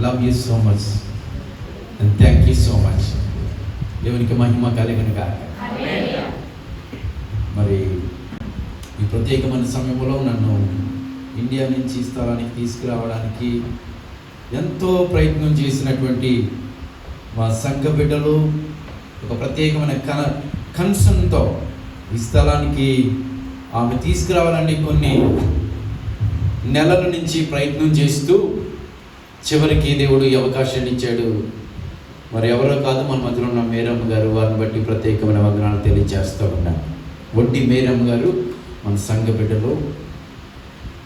Love you so much and thank you so much. దేవునికి మహిమ కలుగును గాక. మరి ఈ ప్రత్యేకమైన సమయంలో నన్ను ఇండియా నుంచి ఈ స్థలానికి తీసుకురావడానికి ఎంతో ప్రయత్నం చేసినటువంటి మా సంఘ బిడ్డలు ఒక ప్రత్యేకమైన కన్సర్న్తో ఈ స్థలానికి ఆమె తీసుకురావాలని కొన్ని నెలల నుంచి ప్రయత్నం చేస్తూ చివరికి దేవుడు ఈ అవకాశాన్ని ఇచ్చాడు. మరి ఎవరో కాదు, మన మధ్యలో ఉన్న మేరమ్మ గారు. వారిని బట్టి ప్రత్యేకమైన వందనాలు తెలియజేస్తూ ఉన్నాను. వడ్డీ మేరమ్మ గారు మన సంఘ బిడ్డలు.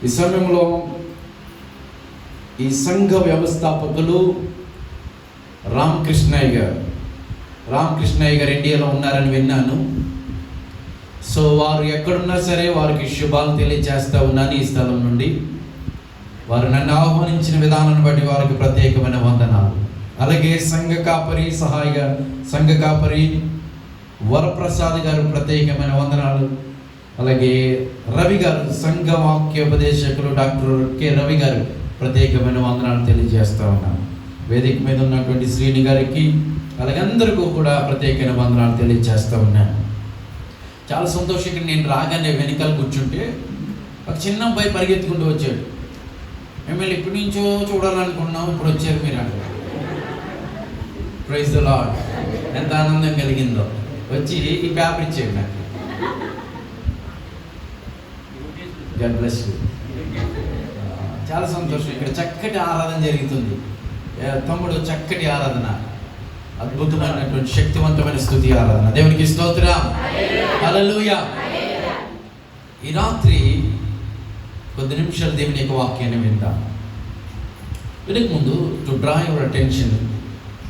ఈ సమయంలో ఈ సంఘ వ్యవస్థాపకులు రామకృష్ణయ్య గారు ఇండియాలో ఉన్నారని విన్నాను. సో వారు ఎక్కడున్నా సరే వారికి శుభాలు తెలియజేస్తూ ఉన్నాను ఈ స్థలం నుండి. వారు నన్ను ఆహ్వానించిన విధానాన్ని బట్టి వారికి ప్రత్యేకమైన వందనాలు. అలాగే సంఘ కాపరి వరప్రసాద్ గారు ప్రత్యేకమైన వందనాలు. అలాగే రవి గారు, సంఘ వాక్యోపదేశకులు డాక్టర్ కె రవి గారు ప్రత్యేకమైన వందనాలు తెలియజేస్తూ ఉన్నాను. వేదిక మీద ఉన్నటువంటి శ్రీని గారికి అలాగే అందరికీ కూడా ప్రత్యేకమైన వందనాలు తెలియజేస్తూ ఉన్నాను. చాలా సంతోషంగా నేను రాగానే వెనకాల కూర్చుంటే ఒక చిన్న అబ్బాయి పరిగెత్తుకుంటూ వచ్చాడు. మిమ్మల్ని ఇప్పటి నుంచో చూడాలనుకున్నాం, ఇప్పుడు వచ్చారు మీరు అంటే. Praise the lord. ఎంత ఆనందం కలిగిందో. వచ్చి ఈ పేపర్ ఇచ్చాడు నాకు. God bless you. చాలా సంతోషం. ఇక్కడ చక్కటి ఆరాధన జరుగుతుంది. తమ్ముడు చక్కటి ఆరాధన, అద్భుతమైనటువంటి శక్తివంతమైన స్తుతి ఆరాధన. దేవునికి స్తోత్రం. హల్లెలూయా. ఈ రాత్రి కొద్ది నిమిషాలు దేవుని యొక్క వాక్యాన్ని విందాం. వినక ముందు టు డ్రా యువర్ అటెన్షన్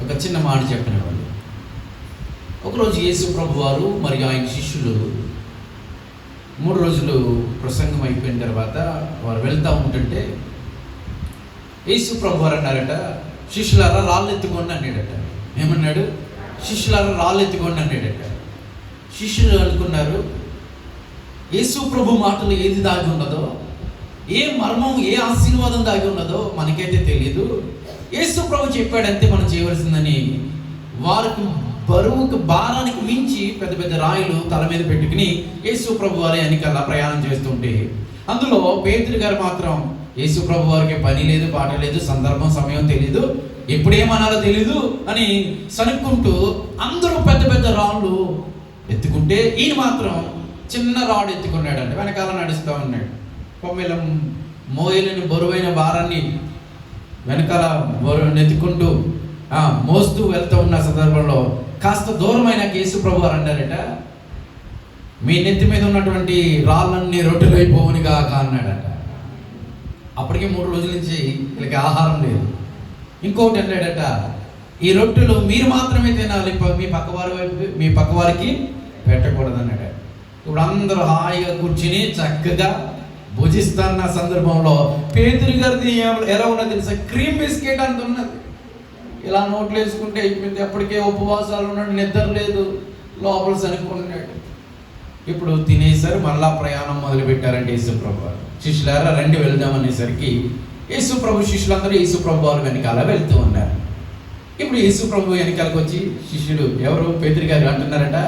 ఒక చిన్న మాట చెప్పినవాళ్ళు. ఒకరోజు యేసు ప్రభు వారు మరియు ఆయన శిష్యులు 3 రోజులు ప్రసంగం అయిపోయిన తర్వాత వారు వెళ్తూ ఉంటుంటే యేసు ప్రభు వారు అన్నారట, శిష్యులారా రాళ్ళు ఎత్తుకోండి అన్నాడట. ఏమన్నాడు? శిష్యులారా రాళ్ళు ఎత్తుకోండి అన్నాడట. శిష్యులు అనుకున్నారు, యేసు ప్రభు మాటలు ఏది దాగి ఉన్నదో, ఏ మర్మం, ఏ ఆశీర్వాదం దాగి ఉన్నదో మనకైతే తెలియదు. యేసు ప్రభు చెప్పాడంతే మనం చేయవలసిందని వారికి బరువుకు భారానికి మించి పెద్ద పెద్ద రాయిలు తల మీద పెట్టుకుని యేసు ప్రభు వారి వెనకాల ప్రయాణం చేస్తుంటే అందులో పేతురు గారు మాత్రం యేసు ప్రభు వారికి పని లేదు, పాట లేదు, సందర్భం సమయం తెలీదు, ఎప్పుడేమనాలో తెలీదు అని సనుక్కుంటూ అందరూ పెద్ద పెద్ద రాళ్ళు ఎత్తుకుంటే ఈయన మాత్రం చిన్న రాడు ఎత్తుకున్నాడంటే వెనకాల నడుస్తూ ఉన్నాడు. కొమ్మెలం మోయలేని బరువైన భారాన్ని వెనకాల ఎత్తుకుంటూ మోస్తూ వెళ్తూ ఉన్న సందర్భంలో కాస్త దూరమైన యేసు ప్రభు వారు అన్నారట, మీ నెత్తి మీద ఉన్నటువంటి రాళ్ళన్నీ రొట్టెలైపోవునిగా అన్నాడట. అప్పటికే 3 రోజుల నుంచి వీళ్ళకి ఆహారం లేదు. ఇంకొకటి అన్నాడట, ఈ రొట్టెలు మీరు మాత్రమే తినాలి, మీ పక్క వారికి పెట్టకూడదు అన్నాడు. ఇప్పుడు అందరూ హాయిగా కూర్చుని చక్కగా భుజిస్తున్న సందర్భంలో పేతురు గారిది ఎలా ఉన్నది తెలుసా? క్రీమ్ బిస్కెట్ అంత ఉన్నది. ఇలా నోట్లు వేసుకుంటే అయిపోయింది. అప్పటికే ఉపవాసాలు ఉన్నాడు, నిద్ర లేదు, లోపల సనుకున్నాడు. ఇప్పుడు తినేసరి మళ్ళా ప్రయాణం మొదలు పెట్టారంటే యేసు ప్రభు శిష్యులారా రండి వెళ్దాం అనేసరికి యేసు ప్రభు శిష్యులందరూ యేసు ప్రభు వారు వెనకాల వెళ్తూ ఉన్నారు. ఇప్పుడు యేసు ప్రభు వెనకాలకు వచ్చి శిష్యులు ఎవరు పేతురు గారు అంటున్నారట,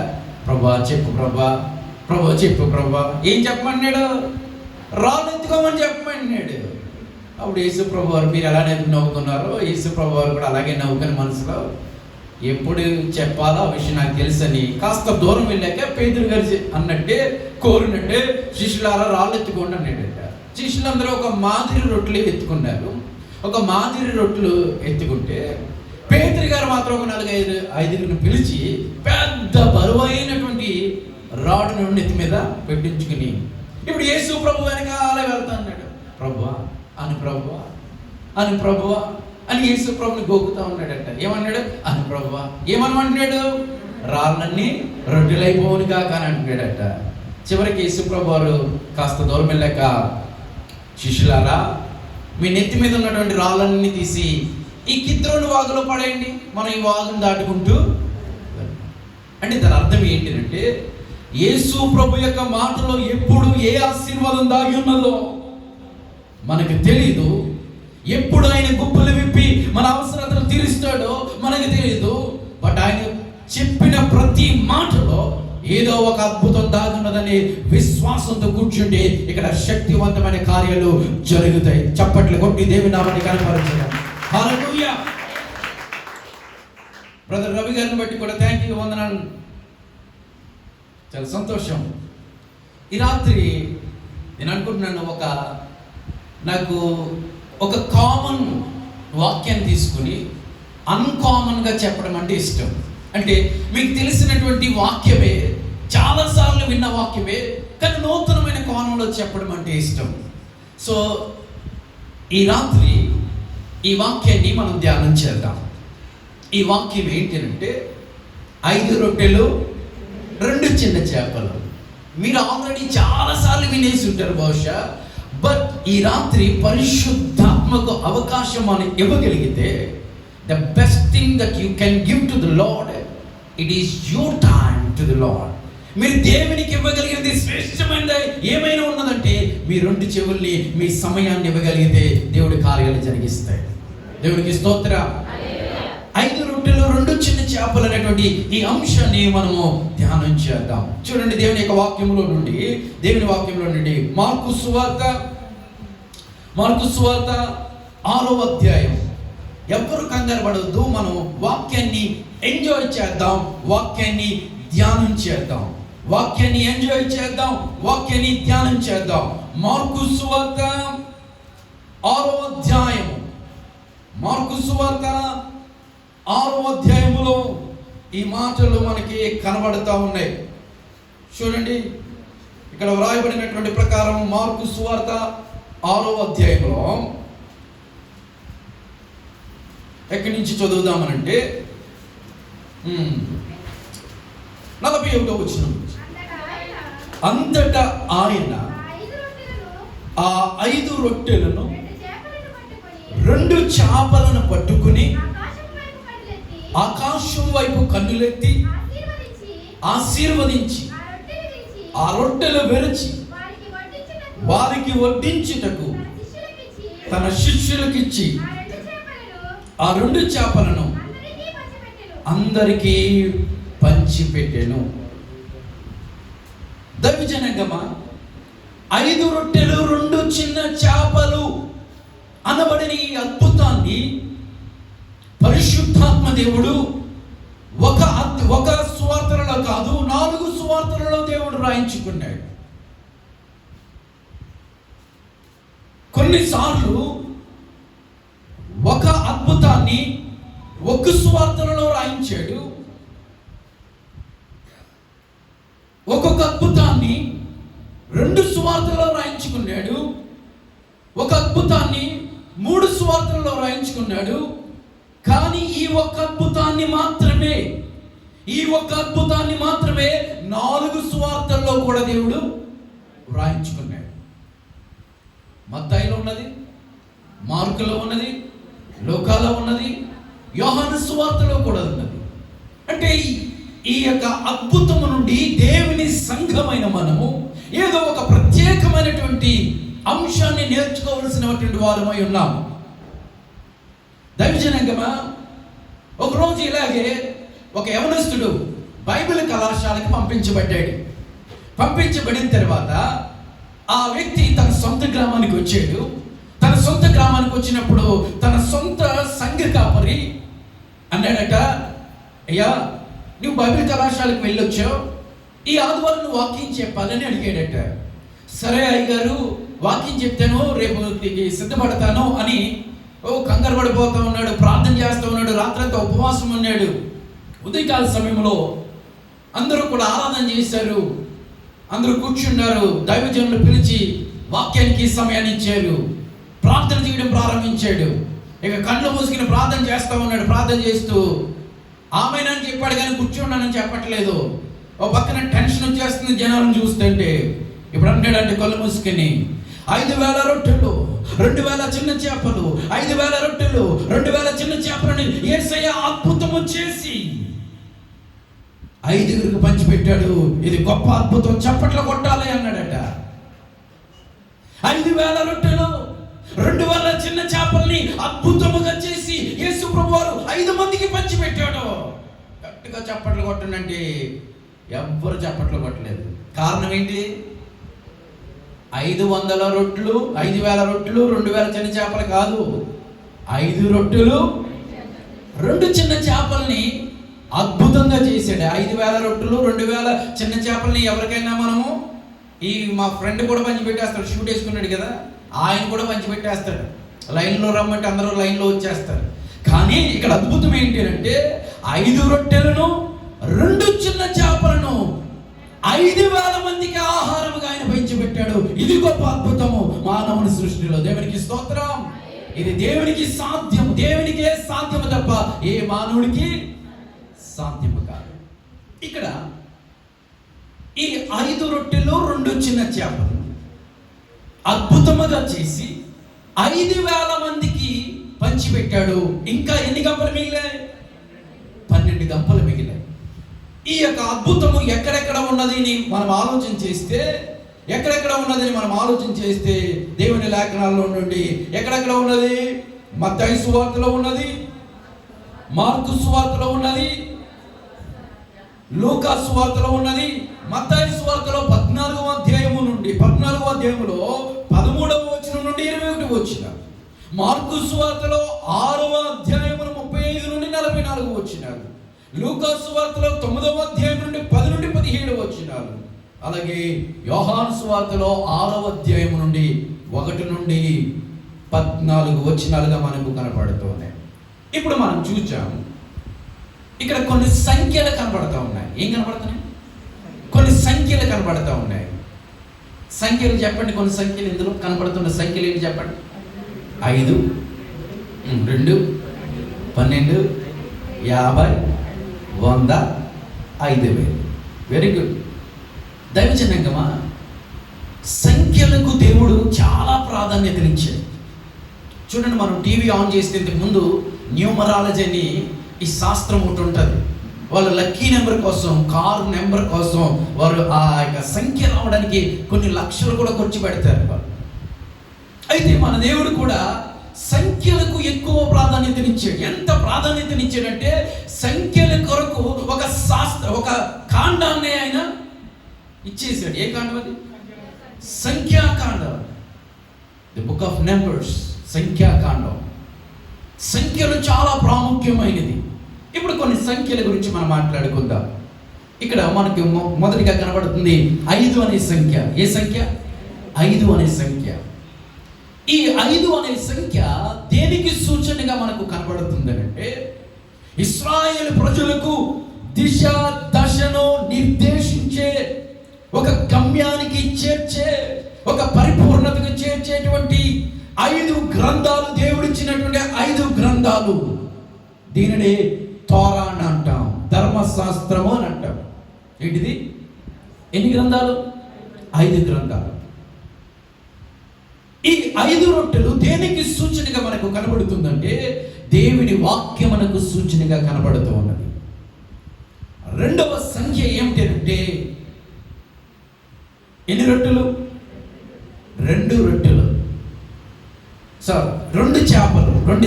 ప్రభా చెప్పు ప్రభా, ప్రభా చెప్పు ప్రభా. ఏం చెప్పమన్నాడు? రాళ్ళు ఎత్తుకోమని చెప్పమన్నాడు. అప్పుడు యేసు ప్రభు వారు మీరు ఎలానే నవ్వుకున్నారో యేసు ప్రభు వారు కూడా అలాగే నవ్వుకుని మనసులో ఎప్పుడు చెప్పాలో ఆ విషయం నాకు తెలుసని కాస్త దూరం వెళ్ళాక పేతురు గారు అన్నట్టే కోరినట్టే శిష్యులారా రాళ్ళు ఎత్తుకోండి అన్నాడట. శిష్యులందరూ ఒక మాదిరి రొట్టెలు ఎత్తుకున్నారు. ఒక మాదిరి రొట్టెలు ఎత్తుకుంటే పేతురు గారు మాత్రం ఒక 4-5 పిలిచి పెద్ద బరువైనటువంటి రాడును నెత్తి మీద పెట్టించుకుని ఇప్పుడు యేసు ప్రభు వెనకాల వెళ్తా అన్నాడు. ప్రభువా అని ప్రభువా అని ప్రభువా అని యేసు ప్రభుని గోకుతా ఉన్నాడట. ఏమన్నాడు? అని ప్రభువా. ఏమనమంటున్నాడు? రాళ్ళన్నీ రొట్టెలైపోవునిగా కానీ అంటున్నాడట. చివరికి యేసు ప్రభు వారు కాస్త దూరం వెళ్ళాక శిష్యులారా మీ నెత్తి మీద ఉన్నటువంటి రాళ్ళన్నీ తీసి ఈ కిద్రోను వాగులో పడేయండి, మనం ఈ వాగును దాటుకుంటూ. అంటే దాని అర్థం ఏంటంటే యేసు ప్రభు యొక్క మాటలో ఎప్పుడు ఏ ఆశీర్వాదం దాగి ఉన్నదో మనకు తెలీదు. ఎప్పుడు ఆయన గుప్పులు విప్పి మన అవసరతలు తీరుస్తాడో మనకి తెలియదు. బట్ ఆయన చెప్పిన ప్రతి మాటలో ఏదో ఒక అద్భుతం దాగున్నదని విశ్వాసంతో కూర్చుంటే ఇక్కడ శక్తివంతమైన కార్యాలు జరుగుతాయి. చప్పట్లు కొట్టి దేవుని నామాన్ని కనపరచడం. హల్లెలూయా. బ్రదర్ రవి గారిని బట్టి కూడా థ్యాంక్ యూ, వందనాలు. చాలా సంతోషం. ఈ రాత్రి నేను అనుకుంటున్నాను, నాకు ఒక కామన్ వాక్యాన్ని తీసుకుని అన్కామన్గా చెప్పడం అంటే ఇష్టం. అంటే మీకు తెలిసినటువంటి వాక్యమే, చాలాసార్లు విన్న వాక్యమే, కానీ నూతనమైన కోణంలో చెప్పడం అంటే ఇష్టం. సో ఈ రాత్రి ఈ వాక్యాన్ని మనం ధ్యానం చేద్దాం. ఈ వాక్యం ఏంటంటే 5 రొట్టెలు 2 చిన్న చేపలు. మీరు ఆల్రెడీ చాలాసార్లు వినేసి ఉంటారు బహుశా. బట్ ఈ రాత్రి పరిశుద్ధాత్మకు అవకాశం మనం ఇవ్వగలిగితే, the best thing that you can give to the lord, it is your time to the lord. మీరు దేవునికి ఇవ్వగలిగినది శ్రేష్టమైనది ఏమైనా ఉన్నదంటే మీ 2 చెవుల్ని, మీ సమయాన్ని ఇవ్వగలిగితే దేవుడి కార్యాలు జరిగిస్తాయి. దేవుడికి స్తోత్రం. 5 రొట్టెలు 2 చిన్న చేపలు అనేటువంటి ఈ అంశాన్ని మనము ధ్యానం చేద్దాం. చూడండి, దేవుని యొక్క వాక్యంలో నుండి, మార్కు సువార్త 6వ అధ్యాయం. ఎవ్వరు కంగారు పడవద్దు, మనం వాక్యాన్ని ఎంజాయ్ చేద్దాం, వాక్యాన్ని ధ్యానం చేద్దాం, వాక్యాన్ని ఎంజాయ్ చేద్దాం, వాక్యాన్ని ధ్యానం చేద్దాం. మార్కు సువార్త 6వ అధ్యాయం. మార్కు సువార్త 6వ అధ్యాయములో ఈ మాటలు మనకి కనబడుతూ ఉన్నాయి. చూడండి, ఇక్కడ వ్రాయబడినటువంటి ప్రకారం మార్కు సువార్త 6వ అధ్యాయంలో ఎక్కడి నుంచి చదువుదామనంటే 41వ వచనం. అంతటా ఆయన ఆ 5 రొట్టెలను 2 చేపలను పట్టుకుని ఆకాశం వైపు కన్నులెత్తి ఆశీర్వదించి ఆ రొట్టెలు విరిచి వారికి వడ్డించుటకు తన శిష్యులకిచ్చి ఆ 2 చేపలను అందరికీ పంచిపెట్టెను. దైవజనగమా, 5 రొట్టెలు 2 చిన్న చేపలు అనబడిన ఈ అద్భుతాన్ని పరిశుద్ధాత్మ దేవుడు ఒక సువార్తలలో కాదు, 4 సువార్తలలో దేవుడు రాయించుకున్నాడు. కొన్నిసార్లు ఒక అద్భుతాన్ని ఒక సువార్తలలో రాయించాడు, ఒక్కొక్క అద్భుతాన్ని 2 సువార్తలలో రాయించుకున్నాడు, ఒక అద్భుతాన్ని 3 సువార్తలలో రాయించుకున్నాడు. కానీ ఈ ఒక్క అద్భుతాన్ని మాత్రమే 4 సువార్తల్లో కూడా దేవుడు రాయించుకున్నాడు. మత్తయిలో ఉన్నది, మార్కులో ఉన్నది, లూకాలో ఉన్నది, యోహాను సువార్తలో కూడా ఉన్నది. అంటే ఈ యొక్క అద్భుతము నుండి దేవుని సంఘమైన మనము ఏదో ఒక ప్రత్యేకమైనటువంటి అంశాన్ని నేర్చుకోవలసినటువంటి వారమై ఉన్నాము. దైవజనంగమా, ఒకరోజు ఇలాగే ఒక యవనస్తుడు బైబిల్ కళాశాలకు పంపించబడిన తర్వాత ఆ వ్యక్తి తన సొంత గ్రామానికి వచ్చాడు. తన సొంత గ్రామానికి వచ్చినప్పుడు తన సొంత సంఘ కాపరి అన్నాడట, అయ్యా, నువ్వు బైబిల్ కళాశాలకు వెళ్ళొచ్చావు, ఈ ఆదివారం నువ్వు వాక్యం చెప్పాలని అడిగాడట. సరే అయ్యగారు, వాక్యం చెప్తాను, రేపు సిద్ధపడతాను అని కంగారు పడిపోతూ ఉన్నాడు, ప్రార్థన చేస్తూ ఉన్నాడు, రాత్రంతా ఉపవాసం ఉన్నాడు. ఉదయకాల సమయంలో అందరూ కూడా ఆరాధన చేశారు, అందరూ కూర్చున్నారు. దైవజనులు పిలిచి వాక్యానికి సమయాన్ని ఇచ్చారు. ప్రార్థన చేయడం ప్రారంభించాడు. ఇక కళ్ళు మూసుకుని ప్రార్థన చేస్తూ ఉన్నాడు. ప్రార్థన చేస్తూ ఆమెనని చెప్పాడు, కానీ కూర్చున్నానని చెప్పట్లేదు. ఓ పక్కన టెన్షన్ వచ్చేస్తుంది జనాలను చూస్తుంటే. ఇప్పుడు అంటాడంటే కళ్ళు మూసుకుని 5,000 రొట్టెలు 2,000 చిన్న చేపలు, 5,000 రొట్టెలు 2,000 చిన్న చేపలని యేసయ్య అద్భుతము చేసి 5గురికి పంచిపెట్టాడు. ఇది గొప్ప అద్భుతం, చప్పట్లు కొట్టాలి అన్నాడట. 5,000 రొట్టెలు 2,000 చిన్న చేపల్ని అద్భుతముగా చేసి 5 మందికి పంచిపెట్టాడు. గట్టిగా చప్పట్లు కొట్టనండి. ఎవ్వరు చప్పట్లు కొట్టలేదు. కారణం ఏంటి? 500 రొట్టెలు, 5,000 రొట్టెలు, 2,000 చిన్న చేపలు కాదు. 5 రొట్టెలు 2 చిన్న చేపల్ని అద్భుతంగా చేశాడు. 5,000 రొట్టెలు, 2,000 చిన్న చేపల్ని ఎవరికైనా మనము, ఈ మా ఫ్రెండ్ కూడా పంచిపెట్టేస్తాడు, షూట్ వేసుకున్నాడు కదా, ఆయన కూడా పంచిపెట్టేస్తాడు. లైన్లో రమ్మంటే అందరూ లైన్లో వచ్చేస్తారు. కానీ ఇక్కడ అద్భుతం ఏంటి అంటే 5 రొట్టెలను 2 చిన్న చేపలను 5,000 మందికి ఆహారముగా ఆయన పంచిపెట్టాడు. ఇది గొప్ప అద్భుతము మానవుని సృష్టిలో. దేవునికి స్తోత్రం. ఇది దేవునికి సాధ్యము, దేవునికే సాధ్యము తప్ప ఏ మానవుడికి సాధ్యము కాదు. ఇక్కడ ఈ 5 రొట్టెలు 2 చిన్న చేపలు అద్భుతముగా చేసి 5,000 మందికి పంచిపెట్టాడు. ఇంకా ఎన్ని గంపలు మిగిలాయి? 12 గంపలు మిగిలాయి. ఈ యొక్క అద్భుతము ఎక్కడెక్కడ ఉన్నది మనం ఆలోచన చేస్తే, దేవుని లేఖనాల్లో నుండి ఎక్కడెక్కడ ఉన్నది? మత్తయి సువార్తలో ఉన్నది, మార్కు సువార్తలో ఉన్నది, లూకా సువార్తలో ఉన్నది. మత్తయి సువార్తలో 14వ అధ్యాయము నుండి 14వ అధ్యాయములో 13వ వచనం నుండి 21వ వచనం. మార్కు సువార్తలో 6వ అధ్యాయములు 35 నుండి 44 వచనాలు. లూకా సువార్తలో 9వ అధ్యాయం నుండి 10 నుండి 17 వచనాలు. అలాగే యోహాను సువార్తలో 6వ అధ్యాయం నుండి 1 నుండి 14 వచనాలుగా మనకు కనపడుతున్నాయి. ఇప్పుడు మనం చూచాము, ఇక్కడ కొన్ని సంఖ్యలు కనపడతా ఉన్నాయి. ఏం కనపడుతున్నాయి? కొన్ని సంఖ్యలు కనపడతా ఉన్నాయి. సంఖ్యలు చెప్పండి. కొన్ని సంఖ్యలు ఇందులో కనపడుతున్న సంఖ్యలు ఏంటి చెప్పండి? 5, 2, 12, 50, 100, 5,000. Very good. దైవజనంగమా, సంఖ్యలకు దేవుడు చాలా ప్రాధాన్యతనిచ్చాడు. చూడండి, మనం టీవీ ఆన్ చేస్తే ముందు న్యూమరాలజీ అని ఈ శాస్త్రం ఒకటి ఉంటుంది. వాళ్ళు లక్కీ నెంబర్ కోసం, కారు నెంబర్ కోసం వారు ఆ యొక్క సంఖ్య రావడానికి కొన్ని లక్షలు కూడా ఖర్చు పెడతారు వాళ్ళు. అయితే మన దేవుడు కూడా సంఖ్యలకు ఎక్కువ ప్రాధాన్యతనిచ్చాడు. ఎంత ప్రాధాన్యతనిచ్చాడంటే సంఖ్యల కొరకు ఒక కాండాన్ని ఆయన ఇచ్చేసాడు. ఏ కాండం అది? సంఖ్యాకాండం. ది బుక్ ఆఫ్ నెంబర్స్, సంఖ్యాకాండం. సంఖ్యలు చాలా ప్రాముఖ్యమైనది. ఇప్పుడు కొన్ని సంఖ్యల గురించి మనం మాట్లాడుకుందాం. ఇక్కడ మనకి మొదటిగా కనబడుతుంది 5 అనే సంఖ్య. ఏ సంఖ్య? 5 అనే సంఖ్య. ఈ 5 అనే సంఖ్య దేనికి సూచనగా మనకు కనబడుతుంది అంటే, ఇశ్రాయేలు ప్రజలకు దిశ దశను నిర్దేశించే, ఒక గమ్యానికి చేర్చే, ఒక పరిపూర్ణతకు చేర్చేటువంటి 5 గ్రంథాలు, దేవుడిచ్చినటువంటి 5 గ్రంథాలు. దీనిని తోరా అని అంటాం, ధర్మశాస్త్రము అని అంటాం. ఏంటిది? ఎన్ని గ్రంథాలు? 5 గ్రంథాలు. ఈ 5 రొట్టెలు దేనికి సూచనగా మనకు కనబడుతుందంటే, దేవుని వాక్యం మనకు సూచనగా కనబడుతూ ఉన్నది. రెండవ సంఖ్య ఏమిటంటే, ఎన్ని రొట్టెలు? 2 రొట్టెలు. సార్, 2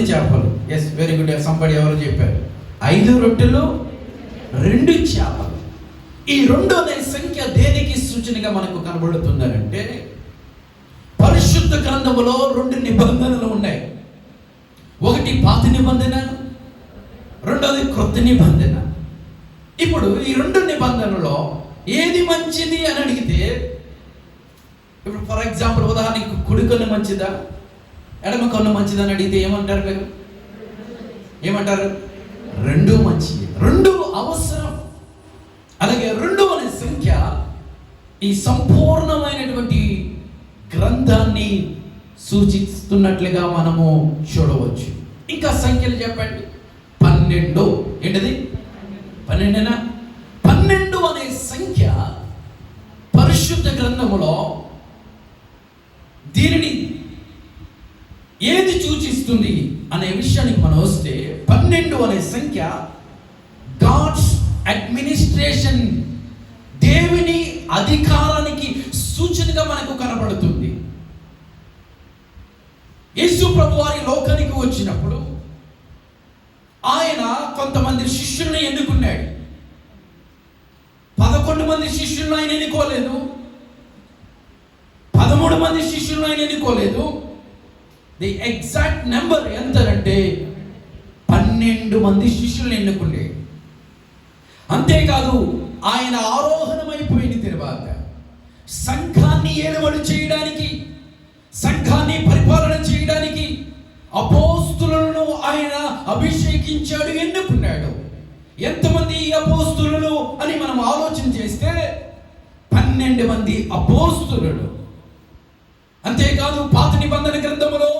చేపలు. Yes, very good. సంబడి ఎవరు చెప్పారు? 5 రొట్టెలు 2 చేపలు. ఈ 2 అనే సంఖ్య దేనికి సూచనగా మనకు కనబడుతుందంటే, పరిశుద్ధ గ్రంథములో 2 నిబంధనలు ఉన్నాయి. ఒకటి పాత నిబంధన, రెండోది క్రొత్త నిబంధన. ఇప్పుడు ఈ 2 నిబంధనలో ఏది మంచిది అని అడిగితే, ఇప్పుడు ఫర్ ఎగ్జాంపుల్ ఉదాహరణకి కుడి కన్ను మంచిదా, ఎడమ కన్ను మంచిదని అడిగితే ఏమంటారు మీరు? ఏమంటారు? 2 మంచిది, 2 అవసరం. అలాగే 2 అనే సంఖ్య ఈ సంపూర్ణమైనటువంటి గ్రంథాన్ని సూచిస్తున్నట్లుగా మనము చూడవచ్చు. ఇంకా సంఖ్యలు చెప్పండి. 12. ఏంటది? 12. 12 అనే సంఖ్య పరిశుద్ధ గ్రంథములో దీనిని ఏది సూచిస్తుంది అనే విషయానికి మనం వస్తే, 12 అనే సంఖ్య గాడ్స్ అడ్మినిస్ట్రేషన్, దేవుని అధికారానికి సూచనగా మనకు కనబడుతుంది. యేసు ప్రభు వారి లోకానికి వచ్చినప్పుడు ఆయన కొంతమంది శిష్యుల్ని ఎన్నుకున్నాడు. 11 మంది శిష్యులను ఆయన ఎన్నుకోలేదు, 13 మంది శిష్యులను ఆయన ఎన్నుకోలేదు. ది ఎగ్జాక్ట్ నెంబర్ ఎంత అంటే 12 మంది శిష్యులను ఎన్నుకున్నాడు. అంతేకాదు, ఆయన ఆరోహణమైపోయిన తర్వాత సంఘాన్ని ఏలుబడి చేయడానికి, సంఘాన్ని పరిపాలన చేయడానికి అపోస్తులను ఆయన అభిషేకించాడు, ఎన్నుకున్నాడు. ఎంతమంది అపోస్తులు అని మనం ఆలోచన చేస్తే 12 మంది అపోస్తులు. అంతేకాదు, పాత నిబంధన గ్రంథములో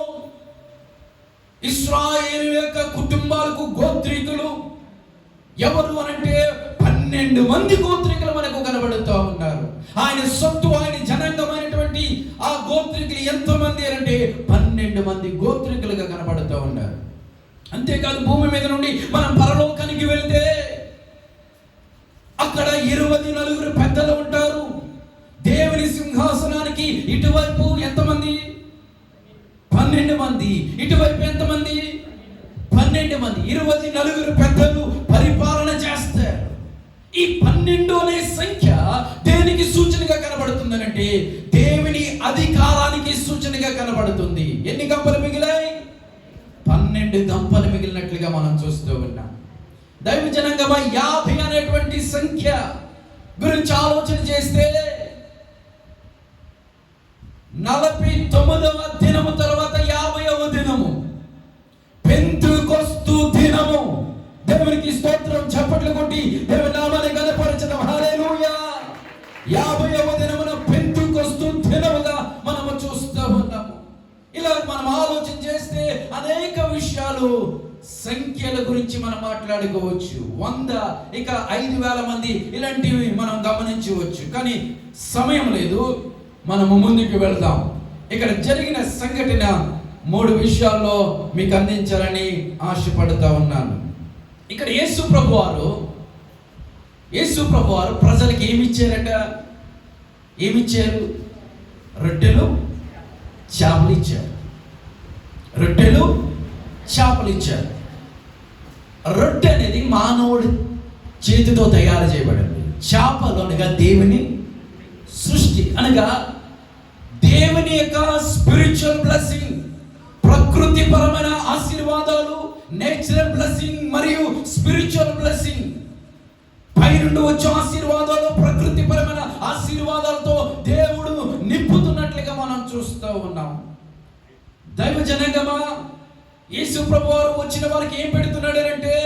ఇశ్రాయేలు యొక్క కుటుంబాలకు గోత్రికులు ఎవరు అనంటే 12 మంది గోత్రికులు మనకు కనబడుతూ ఉన్నారు. ఆయన సొత్తు, ఆయన జనాంగమైనటువంటి ఆ గోత్రికులు ఎంతమంది అంటే 12 మంది గోత్రికులుగా కనబడుతూ ఉన్నారు. అంతేకాదు, భూమి మీద నుండి మనం పరలోకానికి వెళ్తే అక్కడ 24 పెద్దలు ఉంటారు. దేవుని సింహాసనానికి ఇటువైపు ఎంతమంది? 12 మంది. ఇటువైపు ఎంతమంది? 12 మంది. 24 పెద్దలు పరిపాలన చేస్తారు. ఈ 12 అనే సంఖ్య దేనికి సూచనగా కనబడుతుందనంటే దేవుని అధికారానికి సూచనగా కనబడుతుంది. ఎన్ని గంపలు మిగిలాయి? 12 గంపలు మిగిలినట్లుగా మనం చూస్తూ ఉన్నాం. దైవ జనాంగమా, 50 అనేటువంటి సంఖ్య గురించి ఆలోచన చేస్తే 49వ దినము తర్వాత 50వ దినము పెంతెకొస్తు దినము. దేవునికి స్తోత్రం. చప్పట్లు కొట్టి దేవుని నామాన్ని ఘనపరచడం. హల్లెలూయా. 50వ దినమున పెంతెకొస్తు దినముగా మనము చూస్తూ ఉన్నాము. ఇలా మనం ఆలోచన చేస్తే అనేక విషయాలు, సంఖ్యల గురించి మనం మాట్లాడుకోవచ్చు. 100, ఇక 5,000 మంది, ఇలాంటివి మనం గమనించవచ్చు. కానీ సమయం లేదు, మనము ముందుకు వెళ్దాం. ఇక్కడ జరిగిన సంఘటన 3 విషయాల్లో మీకు అందించాలని ఆశపడుతూ ఉన్నాను. ఇక్కడ యేసు ప్రభువారు ప్రజలకు ఏమిచ్చారట? ఏమిచ్చారు? రొట్టెలు చేపలు ఇచ్చారు. రొట్టెలు చేపలు ఇచ్చారు. రొట్టె అనేది మానవుడి చేతితో తయారు చేయబడింది. చేపలు అనగా దేవుని సృష్టి, అనగా దేవుని యొక్క స్పిరిచువల్ బ్లెస్సింగ్, ప్రకృతి పరమైన ఆశీర్వాదాలు, నేచురల్ బ్లెస్సింగ్ మరియు స్పిరిచువల్ బ్లెస్సింగ్. పైనుండి వచ్చే ఆశీర్వాదాలు, ప్రకృతి పరమైన ఆశీర్వాదాలతో దేవుడు నింపుతున్నట్లుగా మనం చూస్తూ ఉన్నాం. దైవ జనాంగమా, యేసు ప్రభువారు వచ్చిన వారికి ఏం పెడుతున్నాడు అంటే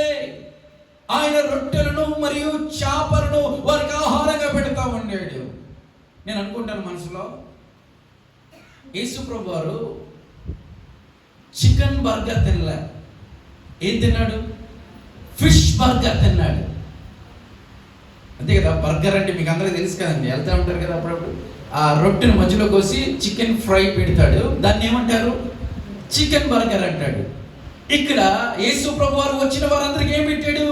ఆయన రొట్టెలను మరియు చేపలను వారికి ఆహారంగా పెడతా ఉన్నాడు. నేను అనుకుంటాను మనసులో, యేసు ప్రభువారు చికెన్ బర్గర్ తినలే. ఏం తిన్నాడు? ఫిష్ బర్గర్ తిన్నాడు. అంతే కదా. బర్గర్ అంటే మీకు అందరికీ తెలుసు కదండి, వెళ్తూ ఉంటారు కదా అప్పుడప్పుడు. ఆ రొట్టెను మధ్యలో కోసి చికెన్ ఫ్రై పెడతాడు, దాన్ని ఏమంటారు? చికెన్ బర్గర్ అంటాడు. ఇక్కడ యేసు ప్రభువారు వచ్చిన వారందరికీ ఏం పెట్టాడు?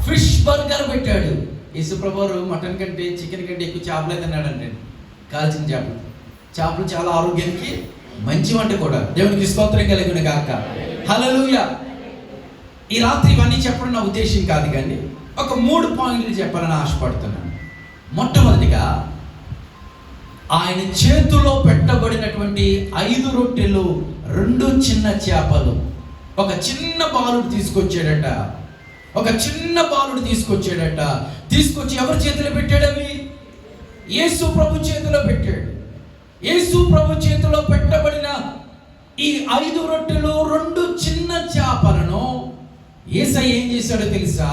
ఫిష్ బర్గర్ పెట్టాడు. యేసు ప్రభువారు మటన్ కంటే, చికెన్ కంటే ఎక్కువ చేపలే తిన్నాడంటే, కాల్చిన చేపలు. చేపలు చాలా ఆరోగ్యానికి మంచి వంట కూడా. దేవునికి స్తోత్రం కలుగును గాక. హల్లెలూయా. ఈ రాత్రి ఇవన్నీ చెప్పడం నా ఉద్దేశం కాదు, కానీ ఒక 3 పాయింట్లు చెప్పాలని ఆశపడుతున్నాను. మొట్టమొదటిగా, ఆయన చేతిలో పెట్టబడినటువంటి 5 రొట్టెలు, 2 చిన్న చేపలు. ఒక చిన్న బాలుడు తీసుకొచ్చాడట. తీసుకొచ్చి ఎవరి చేతిలో పెట్టాడు? అవి యేసు ప్రభు చేతిలో పెట్టాడు. యేసు ప్రభు చేతిలో పెట్టబడిన ఈ 5 రొట్టెలు, 2 చిన్న చేపలను యేసయ్య ఏం చేశాడో తెలుసా?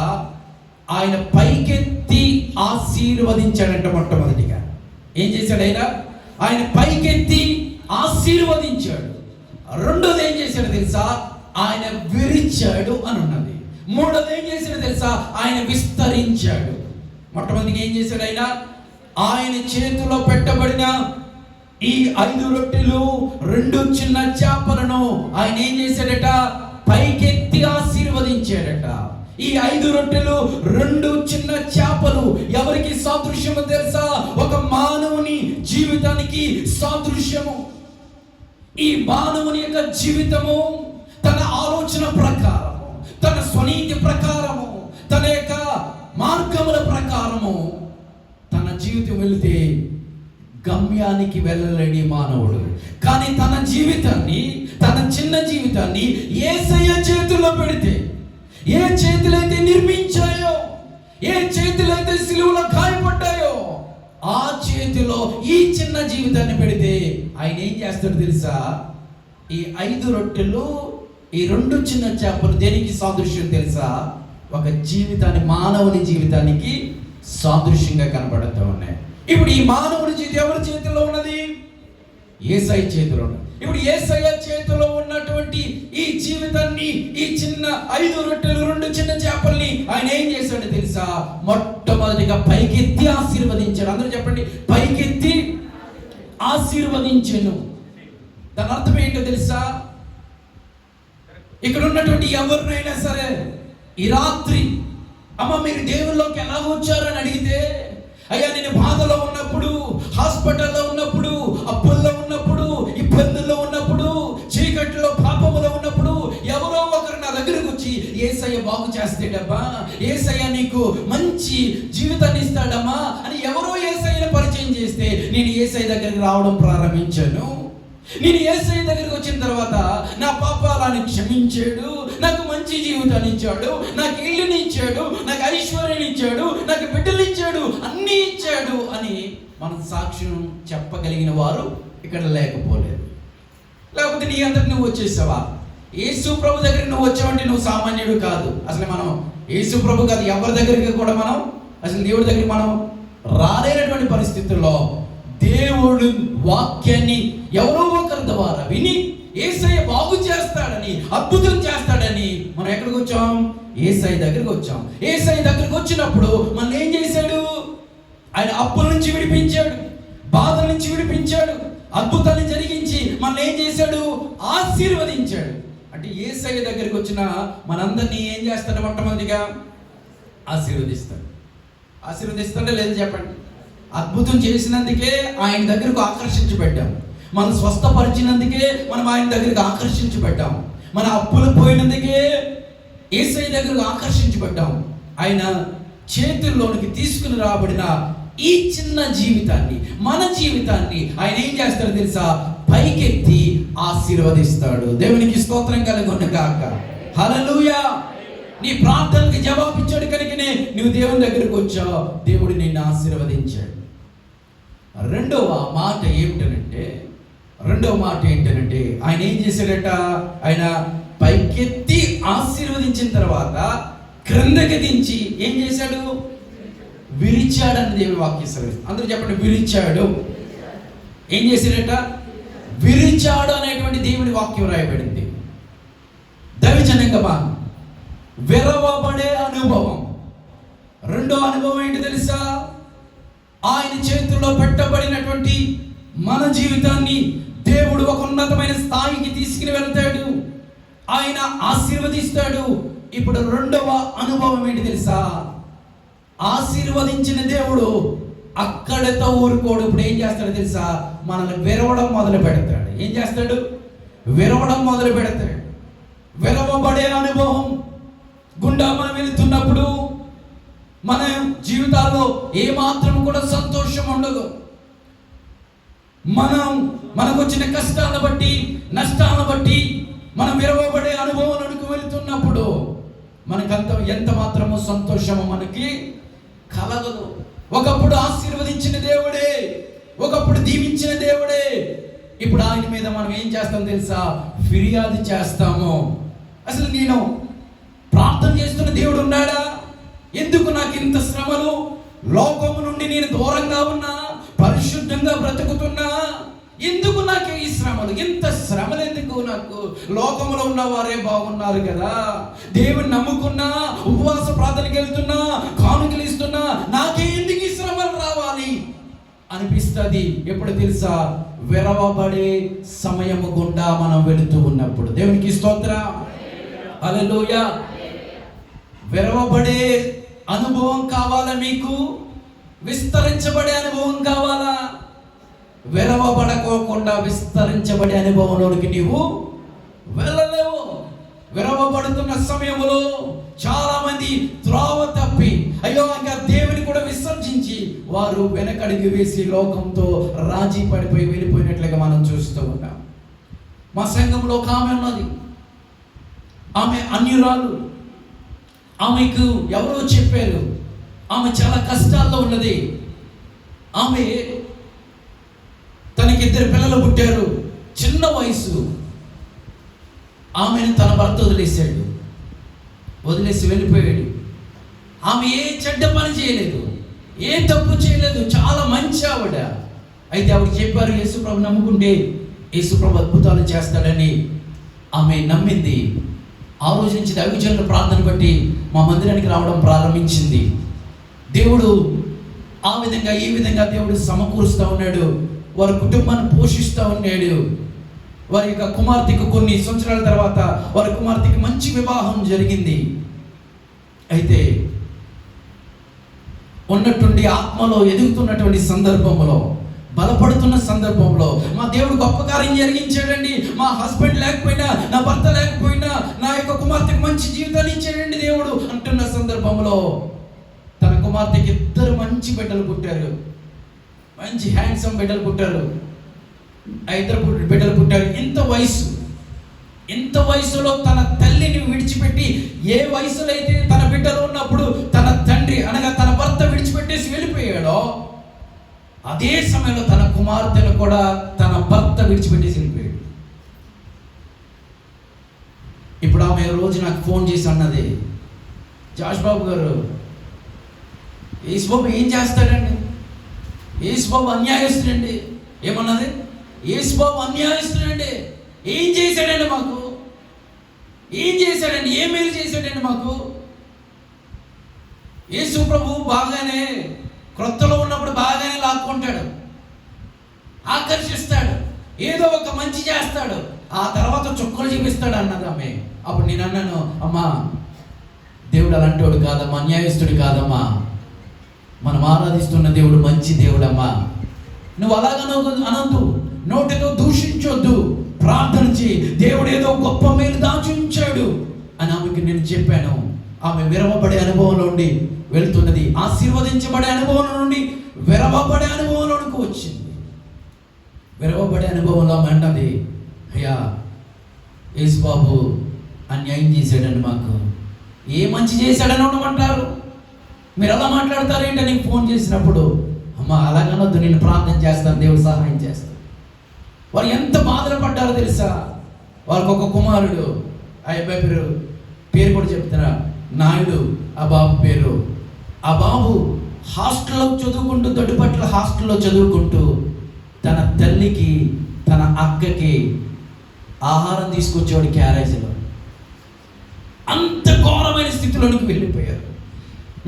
ఆయన పైకెత్తి ఆశీర్వదించాడంట. మొట్టమొదటిగా ఏం చేశాడు? ఆయన పైకెత్తి ఆశీర్వదించాడు. రెండోది ఏం చేశాడు తెలుసా? ఆయన విరిచాడు అని ఉన్నది. మూడోది ఏం చేశాడు తెలుసా? ఆయన విస్తరించాడు. మొట్టమొదటిగా ఏం చేశాడు? ఆయన చేతిలో పెట్టబడిన ఈ 5 రొట్టెలు, 2 చిన్న చేపలను ఆయన ఏం చేశాడట? పైకెత్తి ఆశీర్వదించాడట. ఈ 5 రొట్టెలు, 2 చిన్న చేపలు ఎవరికి సాదృశ్యము తెలుసా? ఒక మానవుని జీవితానికి సాదృశ్యము. ఈ మానవుని యొక్క జీవితము తన ఆలోచన ప్రకారం, తన మార్గముల ప్రకారము తన జీవితం వెళితే గమ్యానికి వెళ్ళలేని మానవుడు. కానీ తన జీవితాన్ని, తన చిన్న జీవితాన్ని యేసయ్య చేతుల్లో పెడితే, ఏ చేతులైతే నిర్మించాయో, ఏ చేతులైతే సిలువలో గాయపడ్డాయో, ఆ చేతిలో ఈ చిన్న జీవితాన్ని పెడితే ఆయన ఏం చేస్తాడు తెలుసా? ఈ 5 రొట్టెలు, ఈ 2 చిన్న చేపలు దేనికి సాదృశ్యం తెలుసా? ఒక జీవితాన్ని, మానవుని జీవితానికి సాదృశ్యంగా కనబడుతూ ఉన్నాయి. ఇప్పుడు ఈ మానవుని జీవితం ఎవరి చేతిలో ఉన్నది? యేసయ్య చేతిలో ఉన్నది. ఇప్పుడు యేసయ్య చేతిలో ఉన్నటువంటి ఈ జీవితాన్ని, ఈ చిన్న 5 రొట్టెలు 2 చిన్న చేపల్ని ఆయన ఏం చేశాడు తెలుసా? మొట్టమొదటిగా పైకెత్తి ఆశీర్వదించాడు. అందరూ చెప్పండి, పైకెత్తి ఆశీర్వదించాను. దాని అర్థం ఏంటో తెలుసా? ఇక్కడ ఉన్నటువంటి ఎవరినైనా సరే ఈ రాత్రి, అమ్మ మీరు దేవుల్లోకి ఎలా వచ్చారని అడిగితే, అయ్యా నేను బాధలో ఉన్నప్పుడు, హాస్పిటల్లో ఉన్నప్పుడు, అప్పుల్లో ఉన్నప్పుడు, ఇబ్బందుల్లో ఉన్నప్పుడు, చీకట్లో పాపములో ఉన్నప్పుడు ఎవరో ఒకరు నా దగ్గరకు వచ్చి యేసయ్య బాగు చేస్తాడమ్మా, యేసయ్య నీకు మంచి జీవితాన్ని ఇస్తాడమ్మా అని ఎవరో యేసయ్యని పరిచయం చేస్తే నేను యేసయ్య దగ్గరికి రావడం ప్రారంభించాను. నేను యేసయ్య దగ్గరికి వచ్చిన తర్వాత నా పాపాలను క్షమించాడు, నాకు మంచి జీవితాన్ని ఇచ్చాడు, నాకు ఇల్లుని ఇచ్చాడు, నాకు ఐశ్వర్యాన్ని ఇచ్చాడు, నాకు బిడ్డలు ఇచ్చాడు, అన్నీ ఇచ్చాడు అని మన సాక్ష్యం చెప్పగలిగిన వారు ఇక్కడ లేకపోలేదు. లేకపోతే నీ అంతటి నువ్వు వచ్చేసావా? యేసు ప్రభు దగ్గరికి నువ్వు వచ్చావంటే నువ్వు సామాన్యుడు కాదు. అసలు మనం యేసు ప్రభు కాదు, ఎవరి దగ్గరికి కూడా మనం అసలు దేవుడి దగ్గరికి మనం రాలేనటువంటి పరిస్థితుల్లో దేవుడు వాక్యాన్ని ఎవరో ఒకరి ద్వారా విని యేసయ్య బాగు చేస్తాడని, అద్భుతం చేస్తాడని మనం ఎక్కడికి వచ్చాం? యేసయ్య దగ్గరికి వచ్చాం. యేసయ్య దగ్గరికి వచ్చినప్పుడు మనం ఏం చేశాడు? ఆయన అప్పుల నుంచి విడిపించాడు, బాధల నుంచి విడిపించాడు, అద్భుతాన్ని జరిగించి మనం ఏం చేశాడు? ఆశీర్వదించాడు. అంటే యేసయ్య దగ్గరికి వచ్చిన మనందరినీ ఏం చేస్తాడు? మొట్టమొదటిగా ఆశీర్వదిస్తాడు. ఆశీర్వదిస్తాడే లేదు చెప్పండి. అద్భుతం చేసినందుకే ఆయన దగ్గరకు ఆకర్షించబడ్డాం. మనం స్వస్థపరిచినందుకే మనం ఆయన దగ్గరకు ఆకర్షించబడ్డాం. మన అప్పులు పోయినందుకే యేసయ్య దగ్గరకు ఆకర్షించబడ్డాం. ఆయన చేతుల్లోనికి తీసుకుని రాబడిన ఈ చిన్న జీవితాన్ని, మన జీవితాన్ని ఆయన ఏం చేస్తాడో తెలుసా? పైకెత్తి ఆశీర్వదిస్తాడు. దేవునికి స్తోత్రం కలుగును గాక. హల్లెలూయా. నీ ప్రార్థనకి జవాబిచ్చాడు కనుకనే నువ్వు దేవుని దగ్గరకు వచ్చావు, దేవుడు నిన్ను ఆశీర్వదించాడు. రెండవ మాట ఏంటంటే ఆయన ఏం చేశాడట? ఆయన పైకెత్తి ఆశీర్వదించిన తర్వాత క్రిందకి దించి ఏం చేశాడు? విరిచాడని దేవుని వాక్యం సెలవిస్తుంది. అందరూ చెప్పండి, విరిచాడు. ఏం చేశాడట? విరిచాడు అనేటువంటి దేవుని వాక్యం రాయబడింది. దైవజనంగా విరవబడే అనుభవం. రెండో అనుభవం ఏంటి తెలుసా? ఆయన చేతుల్లో పెట్టబడినటువంటి మన జీవితాన్ని దేవుడు ఒక ఉన్నతమైన స్థాయికి తీసుకుని వెళ్తాడు, ఆయన ఆశీర్వదిస్తాడు. ఇప్పుడు రెండవ అనుభవం ఏంటి తెలుసా? ఆశీర్వదించిన దేవుడు అక్కడతో ఊరుకోడు. ఇప్పుడు ఏం చేస్తాడు తెలుసా? మనల్ని విరవడం మొదలు పెడతాడు. ఏం చేస్తాడు? విరవడం మొదలు పెడతాడు. విరవబడే అనుభవం గుండా మనం వెళుతున్నప్పుడు మన జీవితాల్లో ఏమాత్రం కూడా సంతోషం ఉండదు. మనకు వచ్చిన కష్టాలను బట్టి, నష్టాలను బట్టి మనం విరవబడే అనుభవంలోకి వెళుతున్నప్పుడు మనకంత ఎంత మాత్రమో సంతోషము మనకి కలగదు. ఒకప్పుడు ఆశీర్వదించిన దేవుడే, ఒకప్పుడు దీవించిన దేవుడే, ఇప్పుడు ఆయన మీద మనం ఏం చేస్తాం తెలుసా? ఫిర్యాదు చేస్తాము. అసలు నేను ప్రార్థన చేస్తున్న దేవుడు ఉన్నాడా? ఎందుకు నాకు ఇంత శ్రమలు? లోకము నుండి నేను దూరంగా ఉన్నా, పరిశుద్ధంగా బ్రతుకుతున్నా, ఎందుకు నాకు ఈ శ్రమలు? ఇంత శ్రమలు ఎందుకు నాకు? లోకంలో ఉన్న వారే బాగున్నారు కదా, దేవుని నమ్ముకున్నా, ఉపవాస ప్రార్థనకి వెళ్తున్నా, కానుకలు ఇస్తున్నా, నాకే ఎందుకు ఈ శ్రమలు రావాలి అనిపిస్తుంది. ఎప్పుడు తెలుసా? విరవబడే సమయము గుండా మనం వెళుతూ ఉన్నప్పుడు. దేవునికి స్తోత్రం, హల్లెలూయా. విరవబడే అనుభవం కావాలా మీకు? విస్తరించబడే అనుభవం కావాలా? విరవబడకోకుండా విస్తరించబడే అనుభవంలోనికి నీవు వెళ్ళలేవు. విరవబడుతున్న సమయంలో చాలా మంది త్రోవ తప్పి, అయ్యో ఇంకా దేవుని కూడా విసర్జించి వారు వెనకడుగు వేసి లోకంతో రాజీ పడిపోయి వెళ్ళిపోయినట్లుగా మనం చూస్తూ ఉన్నాం. మా సంఘంలో ఒక ఆమె ఉన్నది, ఆమె అన్యురాలు. ఆమెకు ఎవరో చెప్పారు ఆమె చాలా కష్టాల్లో ఉన్నది. ఆమె తనకి 2 పిల్లలు పుట్టారు, చిన్న వయసు. ఆమెను తన భర్త వదిలేసి వెళ్ళిపోయాడు. ఆమె ఏ చెడ్డ పని చేయలేదు, ఏ తప్పు చేయలేదు, చాలా మంచి ఆవిడ. అయితే ఆవిడ చెప్పారు యేసుప్రభు నమ్ముకుంటే యేసుప్రభు అద్భుతాలు చేస్తాడని. ఆమె నమ్మింది. ఆ రోజు నుంచి దైవజనుల ప్రార్థన బట్టి మా మందిరానికి రావడం ప్రారంభించింది. దేవుడు ఆ విధంగా ఈ విధంగా దేవుడు సమకూరుస్తూ ఉన్నాడు. వారి కుటుంబాన్ని పోషిస్తూ ఉన్నాడు. వారి యొక్క కుమార్తెకు కొన్ని సంవత్సరాల తర్వాత వారి కుమార్తెకి మంచి వివాహం జరిగింది. అయితే ఉన్నట్టుండి ఆత్మలో ఎదుగుతున్నటువంటి సందర్భంలో, బలపడుతున్న సందర్భంలో మా దేవుడు గొప్ప కార్యం జరిగించాడండి. మా హస్బెండ్ లేకపోయినా, నా భర్త లేకపోయినా నా యొక్క కుమార్తెకు మంచి జీవితాన్ని ఇచ్చాడండి దేవుడు అంటున్న సందర్భంలో తన కుమార్తెకి 2 మంచి బిడ్డలు పుట్టారు. మంచి హ్యాండ్సమ్ బిడ్డలు పుట్టారు. 2 బిడ్డలు పుట్టారు. ఇంత వయసులో తన తల్లిని విడిచిపెట్టి, ఏ వయసులో అయితే తన బిడ్డలు ఉన్నప్పుడు తన తండ్రి అనగా తన భర్త విడిచిపెట్టేసి వెళ్ళిపోయాడో, అదే సమయంలో తన కుమార్తెను కూడా తన భర్త విడిచిపెట్టేసి వెళ్ళిపోయాడు. ఇప్పుడు ఆమె రోజు నాకు ఫోన్ చేసి అన్నది, జాష్ బాబు గారు, యేసుబాబు ఏం చేస్తాడండి? యేసుబాబు అన్యాయస్తుడండి. ఏమన్నది? యేసుబాబు అన్యాయస్తుడండి. ఏం చేశాడండి మాకు? ఏం చేశాడండి? ఏ మేలు చేశాడండి మాకు? యేసు ప్రభు బాగానే క్రొత్తలో ఉన్నప్పుడు బాగానే లాక్కుంటాడు, ఆకర్షిస్తాడు, ఏదో ఒక మంచి చేస్తాడు, ఆ తర్వాత చుక్కలు చూపిస్తాడు అన్నది ఆమె. అప్పుడు నేను అన్నాను, అమ్మా దేవుడు అలాంటోడు కాదమ్మా, అన్యాయస్తుడు కాదమ్మా, మనం ఆరాధిస్తున్న దేవుడు మంచి దేవుడమ్మా. నువ్వు అనొద్దు, నోటితో దూషించొద్దు, ప్రార్థన చేయి, దేవుడు ఏదో గొప్ప మేలు దాచి ఉంచాడు అని ఆమెకి నేను చెప్పాను. ఆమె విరవబడే అనుభవంలో నుండి వెళ్తున్నది, ఆశీర్వదించబడే అనుభవం నుండి విరవబడే అనుభవంలోనికి వచ్చింది. విరవబడే అనుభవంలో ఆమె అన్నది, అయ్యా యేసుబాబు అన్యాయం చేశాడండి మాకు. ఏ మంచి చేశాడని ఉండమంటారు? మీరు అలా మాట్లాడతారేంటి? నీకు ఫోన్ చేసినప్పుడు, అమ్మ అలాగనొద్దు, నేను ప్రార్థన చేస్తాను, దేవుడు సహాయం చేస్తాను. వారు ఎంత బాధలు పడ్డారో తెలుసా? వాళ్ళకి ఒక కుమారుడు, ఆ అబ్బాయి పేరు కూడా చెప్తున్నా, నాయుడు ఆ బాబు పేరు. ఆ బాబు హాస్టల్లో చదువుకుంటూ, దొడ్డిపట్ల హాస్టల్లో చదువుకుంటూ తన తల్లికి తన అక్కకి ఆహారం తీసుకొచ్చేవాడు క్యారేజీలో. అంత ఘోరమైన స్థితిలోనికి వెళ్ళిపోయారు.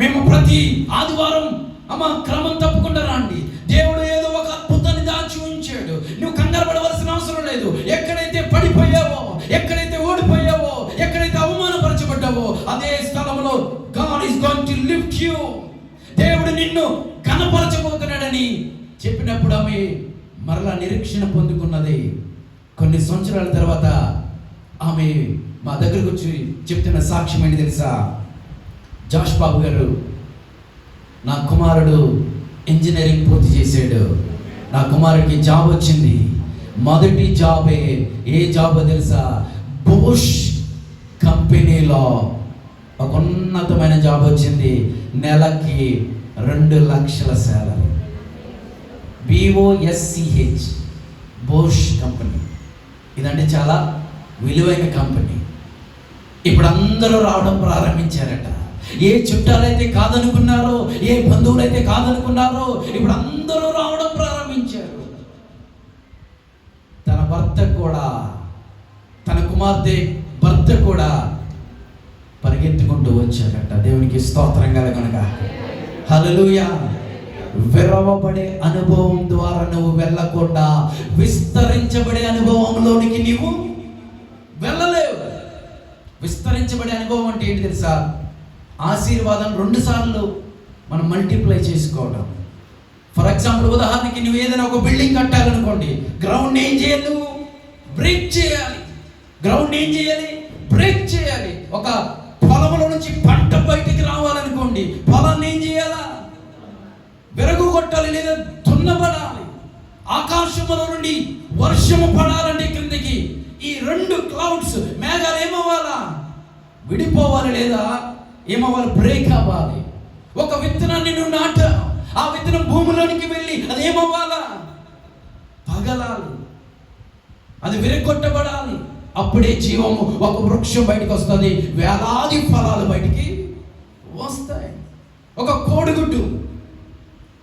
మేము ప్రతి ఆదివారం అమ్మ క్రమం తప్పకుండా రండి, దేవుడు ఏదో ఒక అద్భుతాన్ని దాచి ఉంచాడు, నువ్వు కంగారు పడవలసిన అవసరం లేదు. ఎక్కడైతే పడిపోయావో, ఎక్కడైతే ఓడిపోయావో, ఎక్కడైతే అవమానపరచబడ్డావో, అదే స్థలంలో God is going to lift you, దేవుడు నిన్ను ఘనపరచబోతున్నాడని చెప్పినప్పుడు ఆమె మరలా నిరీక్షణ పొందుకున్నది. కొన్ని సంవత్సరాల తర్వాత ఆమె మా దగ్గరకు వచ్చి చెప్తున్న సాక్ష్యం ఏంటి తెలుసా? జాష్ బాబు గారు, నా కుమారుడు ఇంజనీరింగ్ పూర్తి చేశాడు, నా కుమారుడికి జాబ్ వచ్చింది. మొదటి జాబే ఏ జాబ్ తెలుసా? బోష్ కంపెనీలో ఒక ఉన్నతమైన జాబ్ వచ్చింది. నెలకి 2 లక్షల శాలరీ. BOSCH Bosch company. ఇదంటే చాలా విలువైన కంపెనీ. ఇప్పుడు అందరూ రావడం ప్రారంభించారట. ఏ చుట్టాలైతే కాదనుకున్నారో, ఏ బంధువులైతే కాదనుకున్నారో, ఇప్పుడు అందరూ రావడం ప్రారంభించారు. తన భర్త కూడా, తన కుమార్తె భర్త కూడా పరిగెత్తుకుంటూ వచ్చారట. దేవునికి స్తోత్రం కలుగునుగాక. హల్లెలూయా. విరవబడే అనుభవం ద్వారా నువ్వు వెళ్ళకుండా విస్తరించబడే అనుభవంలోనికి నీవు వెళ్ళలేవు. విస్తరించబడే అనుభవం అంటే ఏంటి తెలుసా? ఆశీర్వాదం 2 సార్లు మనం మల్టిప్లై చేసుకోవడం. ఫర్ ఎగ్జాంపుల్, ఉదాహరణకి నువ్వు ఏదైనా ఒక బిల్డింగ్ కట్టాలనుకోండి, గ్రౌండ్ ఏం చేయాలి? నువ్వు బ్రేక్ చేయాలి. గ్రౌండ్ ఏం చేయాలి? బ్రేక్ చేయాలి. ఒక పొలంలో నుంచి పంట బయటికి రావాలనుకోండి, ఉండి పొలాన్ని ఏం చేయాలా? విరగొట్టాలి లేదా దున్నబడాలి. ఆకాశములో నుండి వర్షము పడాలంటే కిందకి ఈ 2 క్లౌడ్స్ మేఘాలు ఏమవ్వాలా? విడిపోవాలి లేదా ఏమవ్వాలి? బ్రేక్ అవ్వాలి. ఒక విత్తనాన్ని నువ్వు నాటావు, ఆ విత్తనం భూమిలోనికి వెళ్ళి అది ఏమవ్వాలా? పగలాలి, అది విరగొట్టబడాలి. అప్పుడే జీవము, ఒక వృక్షం బయటకు వస్తుంది, వేలాది ఫలాలు బయటికి వస్తాయి. ఒక కోడిగుడ్డు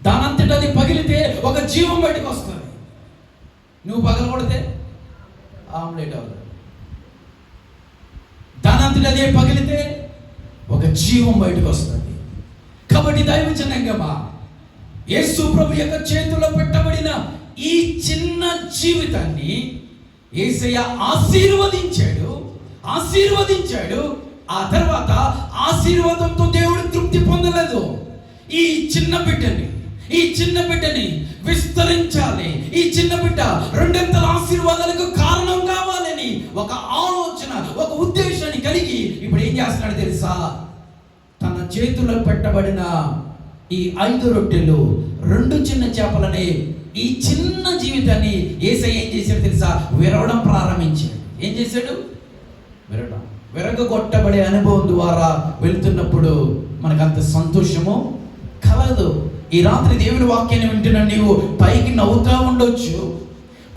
దానంతట అది పగిలితే ఒక జీవం బయటకు వస్తుంది. నువ్వు పగలగొడితే ఆమ్లెట్ అవుతుంది. దానంతట అదే పగిలితే ఒక జీవం బయటకు వస్తుంది. కాబట్టి దైవజనంగమా, యేసు ప్రభు యొక్క చేతిలో పెట్టబడిన ఈ చిన్న జీవితాన్ని యేసయ్య ఆశీర్వదించాడు. ఆ తర్వాత ఆశీర్వాదంతో దేవుడు తృప్తి పొందలేదు. ఈ చిన్న బిడ్డని విస్తరించాలి, ఈ చిన్న బిడ్డ 2 ఆశీర్వాదాలకు కారణం కావాలని ఒక ఆలోచన, ఒక ఉద్దేశాన్ని కలిగి ఇప్పుడు ఏం చేస్తున్నాడు తెలుసా? తన చేతిలో పెట్టబడిన ఈ 5 రొట్టెలు 2 చిన్న చేపలని, ఈ చిన్న జీవితాన్ని యేసయ్య ఏం చేశాడు తెలుసా? విరవడం ప్రారంభించాడు. ఏం చేశాడు? విరగొట్టబడే అనుభవం ద్వారా వెళ్తున్నప్పుడు మనకంత సంతోషము కలదు. ఈ రాత్రి దేవుని వాక్యాన్ని వింటున్నా నీవు పైకి నవ్వుతా ఉండొచ్చు,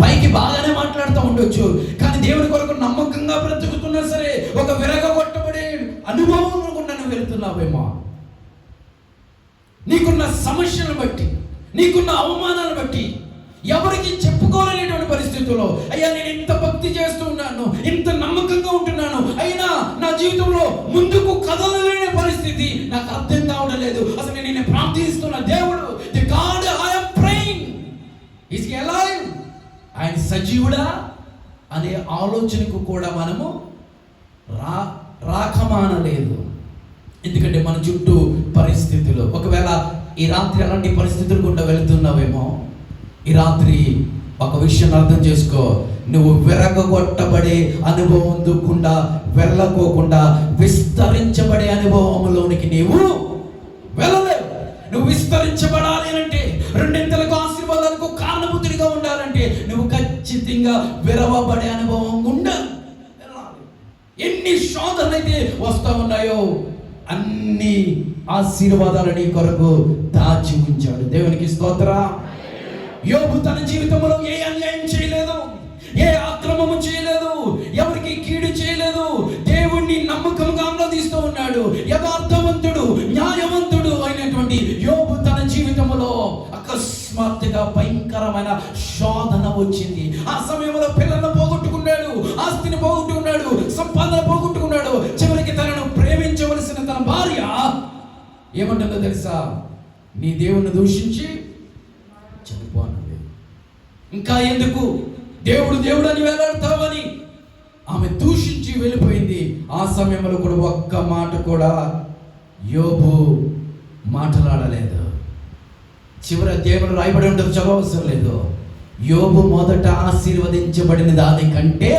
పైకి బాగానే మాట్లాడుతూ ఉండొచ్చు, కానీ దేవుని కొరకు నమ్మకంగా బ్రతుకుతున్నా సరే ఒక విరగొట్టబడే అనుభవం గుండా నువ్వు వెళ్తున్నావేమో. నీకున్న సమస్యలను బట్టి, నీకున్న అవమానాలను బట్టి ఎవరికి చెప్పుకోలేనటువంటి పరిస్థితుల్లో, అయ్యా నేను ఇంత భక్తి చేస్తూ ఉన్నాను, ఇంత నమ్మకంగా ఉంటున్నాను, అయినా నా జీవితంలో ముందుకు కదలలేని పరిస్థితి నాకు అర్థం కావడం లేదు. అసలు నేను ప్రార్థిస్తున్న దేవుడు, the God I am praying, is he alive, ఆయన సజీవుడా అనే ఆలోచనకు కూడా మనము రాకమానలేదు. ఎందుకంటే మన చుట్టూ పరిస్థితులు, ఒకవేళ ఈ రాత్రి అలాంటి పరిస్థితులు గుండా వెళుతున్నావేమో, ఈ రాత్రి ఒక విషయం అర్థం చేసుకో. నువ్వు విరగొట్టబడే అనుభవం దుకుండా వెళ్ళకోకుండా విస్తరించబడే అనుభవంలోనికి నీవు వెళ్ళలేవు. నువ్వు విస్తరించబడాలి అంటే, 2 ఆశీర్వాదాలకు కారణభూతుడిగా ఉండాలంటే నువ్వు ఖచ్చితంగా విరవబడే అనుభవం ఉండాలి. ఎన్ని శోధనలు అయితే వస్తూ ఉన్నాయో అన్ని ఆశీర్వాదాలు నీ కొరకు దాచి ఉంచాడు. దేవునికి స్తోత్రం. యోబు తన జీవితంలో ఏ అన్యాయం చేయలేదు, ఏ అక్రమము చేయలేదు, ఎవరికి కీడు చేయలేదు. దేవుణ్ణి నమ్మకంగా ఆరాధిస్తూ ఉన్నాడు. యథార్థవంతుడు, న్యాయవంతుడు అయినటువంటి యోబు తన జీవితంలో అకస్మాత్తుగా భయంకరమైన శోధన వచ్చింది. ఆ సమయంలో పిల్లలను పోగొట్టుకున్నాడు, ఆస్తిని పోగొట్టుకున్నాడు, సంపాదన పోగొట్టుకున్నాడు. చివరికి తనను ప్రేమించవలసిన తన భార్య ఏమంటుందో తెలుసా? నీ దేవుణ్ణి దూషించి చనిపోనండి, ఇంకా ఎందుకు దేవుడు అని వేలాడతావని ఆమె దూషించి వెళ్ళిపోయింది. ఆ సమయంలో కూడా ఒక్క మాట కూడా యోబు మాట్లాడలేదు. చివరి దేవుడు రాయబడి ఉంటుంది, చదవవసరం లేదు. యోబు మొదట ఆశీర్వదించబడిన దానికంటే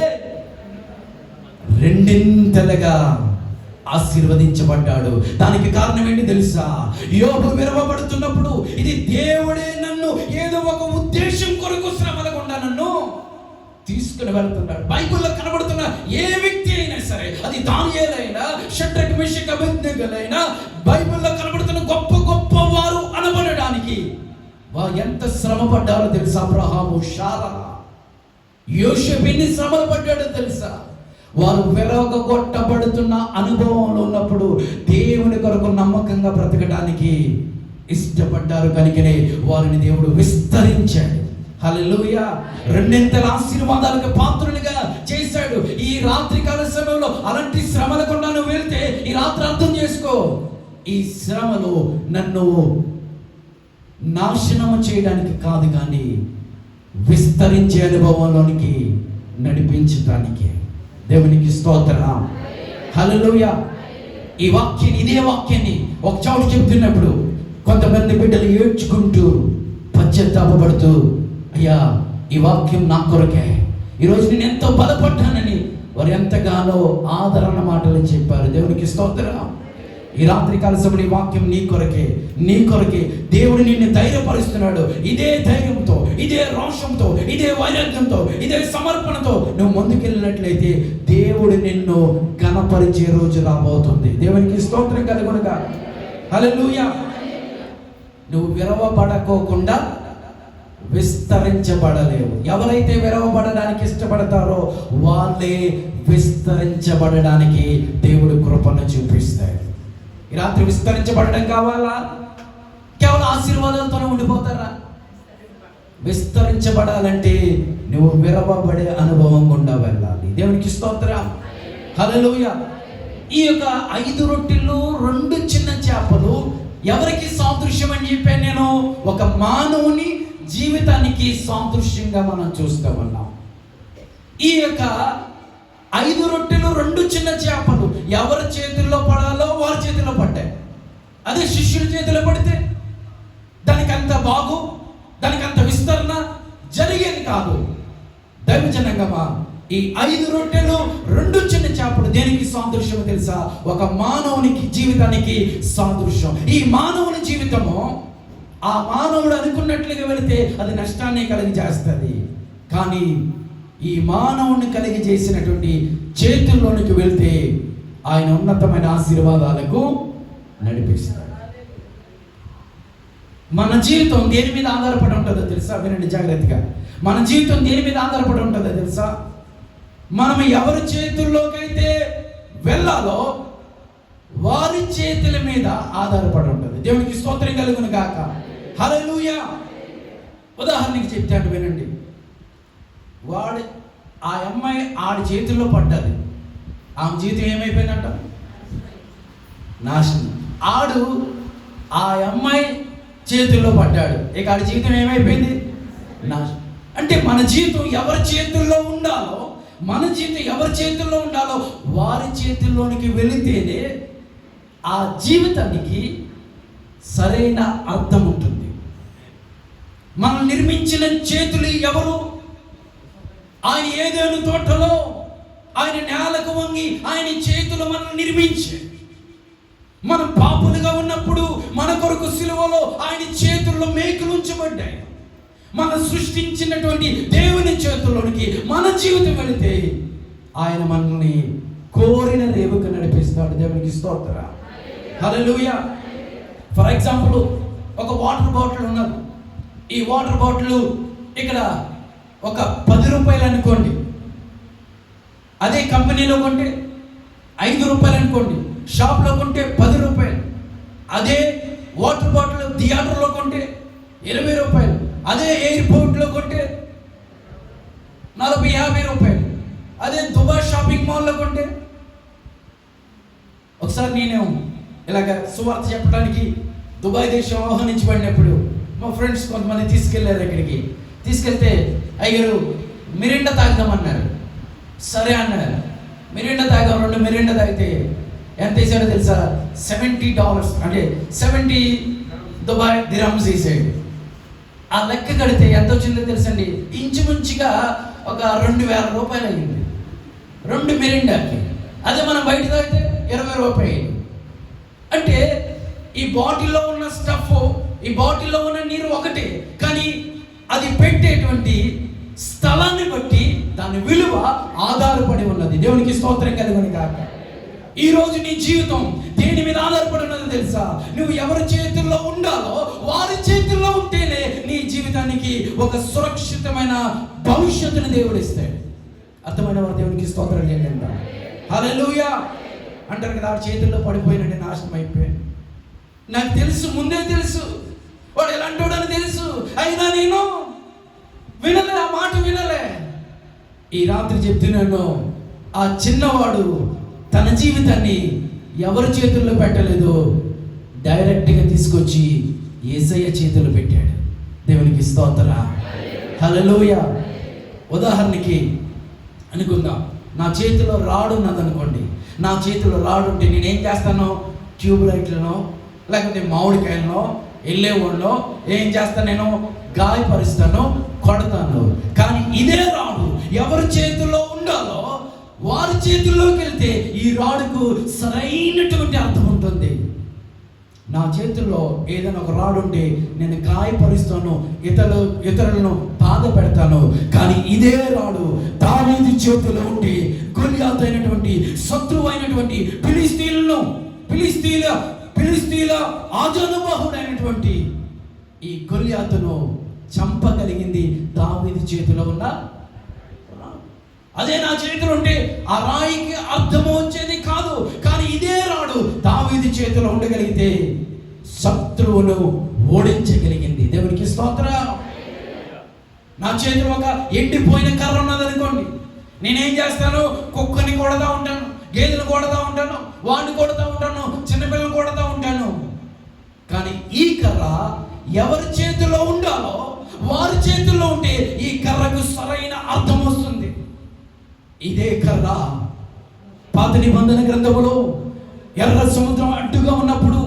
2 ఆశీర్వదించబడ్డాడు. దానికి కారణం ఏంటి తెలుసా? యోబు విరవబడుతున్నప్పుడు ఇది దేవుడే నన్ను ఏదో ఒక ఉద్దేశం కొరకు శ్రమల గుండా నన్ను తీసుకుని వెళ్తున్నాడు. బైబిల్లో కనబడుతున్న ఏ వ్యక్తి అయినా సరే, అది దానియేలైనా, షడ్రక్ మెషక్ అబేద్నెగోలైనా, బైబిల్లో కనబడుతున్న గొప్ప గొప్ప వారు అనబడడానికి వారు ఎంత శ్రమ పడ్డారో తెలుసా? అబ్రహాము, శారా, యోసేపు ఎన్ని శ్రమలు పడ్డాడో తెలుసా? వారు విరగొట్టబడుతున్న అనుభవంలో ఉన్నప్పుడు దేవుని కొరకు నమ్మకంగా బ్రతకడానికి ఇష్టపడ్డారు. కనుకనే వారిని దేవుడు విస్తరించాడు. హల్లెలూయా. 2 ఆశీర్వాదాలకు పాత్రులుగా చేశాడు. ఈ రాత్రి కాల సమయంలో అలాంటి శ్రమల గుండా నువ్వు వెళ్తే ఈ రాత్రి అర్థం చేసుకో, ఈ శ్రమలు నన్ను నాశనము చేయడానికి కాదు, కానీ విస్తరించే అనుభవంలోనికి నడిపించడానికి. దేవునికి స్తోత్రం. హల్లెలూయా. ఈ వాక్యాన్ని, ఇదే వాక్యాన్ని ఒక చోట చెప్తున్నప్పుడు కొంతమంది బిడ్డలు ఏడ్చుకుంటూ పశ్చాత్తాపపడుతూ, అయ్యా ఈ వాక్యం నా కొరకే, ఈరోజు నేను ఎంతో బలపడ్డానని వారు ఎంతగానో ఆదరణ మాటలు చెప్పారు. దేవునికి స్తోత్రం. ఈ రాత్రి కాల సమయంలో ఈ వాక్యం నీ కొరకే దేవుడు నిన్ను ధైర్యపరుస్తున్నాడు. ఇదే ధైర్యంతో, ఇదే రోషంతో, ఇదే వైరాగ్యంతో, ఇదే సమర్పణతో నువ్వు ముందుకెళ్ళినట్లయితే దేవుడు నిన్ను ఘనపరిచే రోజు రాబోతుంది. దేవునికి స్తోత్రం కలుగునుగా. హల్లెలూయా. నువ్వు విరవబడకోకుండా విస్తరించబడలేవు. ఎవరైతే విరవబడడానికి ఇష్టపడతారో వాళ్ళే విస్తరించబడడానికి దేవుడు కృపను చూపిస్తాడు. ఈ రాత్రి విస్తరించబడడం కావాలా? కేవలం ఆశీర్వాదాలతోనే ఉండిపోతారా? విస్తరించబడాలంటే నువ్వు విరవబడే అనుభవం గుండా వెళ్ళాలి. దేవునికి స్తోత్రం. హల్లెలూయా. ఈ యొక్క 5 రొట్టెలు 2 చిన్న చేపలు ఎవరికి సాదృశ్యం అని చెప్పాను నేను? ఒక మానవుని జీవితానికి సాదృశ్యంగా మనం చూస్తూ ఉన్నాం. ఈ యొక్క 5 రొట్టెలు 2 చిన్న చేపలు ఎవరి చేతుల్లో పడాలో వారి చేతిలో పడ్డాయి. అదే శిష్యుల చేతిలో పడితే దానికి అంత బాగు, దానికి అంత విస్తరణ జరిగేది కాదు. దైవజనంగమా, ఈ 5 రొట్టెలు 2 చిన్న చేపలు దేనికి సాదృశ్యం తెలుసా? ఒక మానవునికి జీవితానికి సాదృశ్యం. ఈ మానవుని జీవితము ఆ మానవుడు అనుకున్నట్లుగా వెళితే అది నష్టాన్ని కలిగి చేస్తుంది. కానీ ఈ మానవుని కలిగి చేసినటువంటి చేతుల్లోనికి వెళ్తే ఆయన ఉన్నతమైన ఆశీర్వాదాలకు నడిపిస్తాడు. మన జీవితం దేని మీద ఆధారపడి ఉంటుందో తెలుసా? వినండి జాగ్రత్తగా. మన జీవితం దేని మీద ఆధారపడి ఉంటుందో తెలుసా? మనం ఎవరి చేతుల్లోకైతే వెళ్ళాలో వారి చేతుల మీద ఆధారపడి ఉంటుంది. దేవునికి స్తోత్రం కలుగును గాక. హల్లెలూయా. ఉదాహరణకి చెప్తాడు వినండి. ఆ అమ్మాయి ఆడి చేతుల్లో పడ్డది. ఆమె జీవితం ఏమైపోయిందంట? నాశనం. ఆ అమ్మాయి చేతుల్లో పడ్డాడు. ఇక ఆడి జీవితం ఏమైపోయింది? నాశనం. అంటే మన జీవితం ఎవరి చేతుల్లో ఉండాలో, మన జీవితం ఎవరి చేతుల్లో ఉండాలో వారి చేతుల్లోనికి వెళితేనే ఆ జీవితానికి సరైన అర్థం ఉంటుంది. మనం నిర్మించిన చేతులు ఎవరు? ఆయన ఏదేను తోటలో ఆయన నేలకు వంగి ఆయన చేతులు మనం నిర్మించి, మనం పాపులుగా ఉన్నప్పుడు మన కొరకు సిలువలో ఆయన చేతుల్లో మేకులు ఉంచబడ్డాయి. మనం సృష్టించినటువంటి దేవుని చేతుల్లోనికి మన జీవితం వెళితే ఆయన మనల్ని కోరిన రేవుకు నడిపిస్తాడు. దేవునికి స్తోత్రం. హల్లెలూయా. ఫర్ ఎగ్జాంపుల్, ఒక వాటర్ బాటిల్ ఉన్నది. ఈ వాటర్ బాటిల్ ఇక్కడ ఒక 10 రూపాయలు అనుకోండి. అదే కంపెనీలో కొంటే 5 రూపాయలు అనుకోండి. షాప్లో కొంటే 10 రూపాయలు. అదే వాటర్ బాటిల్ థియేటర్లో కొంటే 20 రూపాయలు. అదే ఎయిర్పోర్ట్లో కొంటే 40-50 రూపాయలు. అదే దుబాయ్ షాపింగ్ మాల్లో కొంటే. ఒకసారి నేను ఇలాగ సువార్త చెప్పడానికి దుబాయ్ దేశం ఆహ్వానించబడినప్పుడు మా ఫ్రెండ్స్ కొంతమంది తీసుకెళ్ళారు. ఇక్కడికి తీసుకెళ్తే అయ్యారు మిరిండా తాగుదామన్నారు. సరే అన్నారు. మిరిండా తాగాం. 2 మిరిండా తాగితే ఎంత వేసాడో తెలుసా? $70. అంటే 70 దుబాయ్ దిరమ్స్ వేసాడు. ఆ లెక్క కడితే ఎంత వచ్చిందో తెలుసండి? ఇంచుమించుగా ఒక 2000 రూపాయలు అయ్యింది 2 మిరిండాకి. అదే మనం బయట తాగితే 20 రూపాయలు. అంటే ఈ బాటిల్లో ఉన్న స్టఫ్, ఈ బాటిల్లో ఉన్న నీరు ఒకటే, కానీ అది పెట్టేటువంటి స్థలాన్ని బట్టి దాని విలువ ఆధారపడి ఉన్నది. దేవునికి స్తోత్రం కలుగును గాక. ఈ రోజు నీ జీవితం దేని మీద ఆధారపడి ఉన్నది తెలుసా? నువ్వు ఎవరి చేతుల్లో ఉండాలో వారి చేతుల్లో ఉంటేనే నీ జీవితానికి ఒక సురక్షితమైన భవిష్యత్తుని దేవుడు ఇస్తాడు. అర్థమైన వారు దేవునికి స్తోత్రం చేయండి. హల్లెలూయా. అంటారు కదా, ఆ చేతుల్లో పడిపోయినట్టు నాశనం అయిపోయాను. నాకు తెలుసు, ముందే తెలుసు వాడు ఎలాంటోడని తెలుసు, అయినా నేను వినలే, ఆ మాట వినలే. ఈ రాత్రి చెప్తున్నాను, ఆ చిన్నవాడు తన జీవితాన్ని ఎవరి చేతుల్లో పెట్టలేదు, డైరెక్ట్గా తీసుకొచ్చి యేసయ్య చేతుల్లో పెట్టాడు. దేవునికి స్తోత్రం. హల్లెలూయా. ఉదాహరణకి అనుకుందాం, నా చేతిలో రాడు ఉన్నదనుకోండి. నా చేతిలో రాడు ఉంటే నేనేం చేస్తాను? ట్యూబ్ లైట్లను లేకపోతే మామిడికాయలను వెళ్ళేవాళ్ళు ఏం చేస్తాను? నేను గాయపరుస్తాను, కొడతాను. కానీ ఇదే రాడు ఎవరి చేతుల్లో ఉండాలో వారి చేతుల్లోకి వెళ్తే ఈ రాడుకు సరైనటువంటి అర్థం ఉంటుంది. నా చేతుల్లో ఏదైనా ఒక రాడు ఉంటే నేను గాయపరుస్తాను, ఇతరులను బాధ పెడతాను. కానీ ఇదే రాడు దావీదు చేతిలో ఉంటే గొలియాతు అయినటువంటి శత్రువు అయినటువంటి ఫిలిస్తీన్ల ఆజానుబాహుడైనటువంటి ఈ గొలియాతును చంపగలిగింది దావీదు చేతిలో ఉన్న. అదే నా చేతిలో ఉంటే ఆ రాయికి అర్థం వచ్చేది కాదు. కానీ ఇదే రాడు దావీదు చేతిలో ఉండగలిగితే శత్రువును ఓడించగలిగింది. దేవునికి స్తోత్రం. నా చేతిలో ఒక ఎండిపోయిన కర్ర ఉన్నదనుకోండి, నేనేం చేస్తాను? కుక్కని కొడతా ఉంటాను, గేదెలు కొడతా ఉంటాను, వాడిని కొడతా ఉంటాను, చిన్నపిల్లలు కొడతా ఉంటాను. కానీ ఈ కర్ర ఎవరి చేతిలో ఉండాలో వారి చేతుల్లో ఉంటే ఈ కర్రకు సరైన అర్థం వస్తుంది. ఇదే కర్ర పాత నిబంధన గ్రంథములో ఎర్ర సముద్రం అడ్డుగా ఉన్నప్పుడు,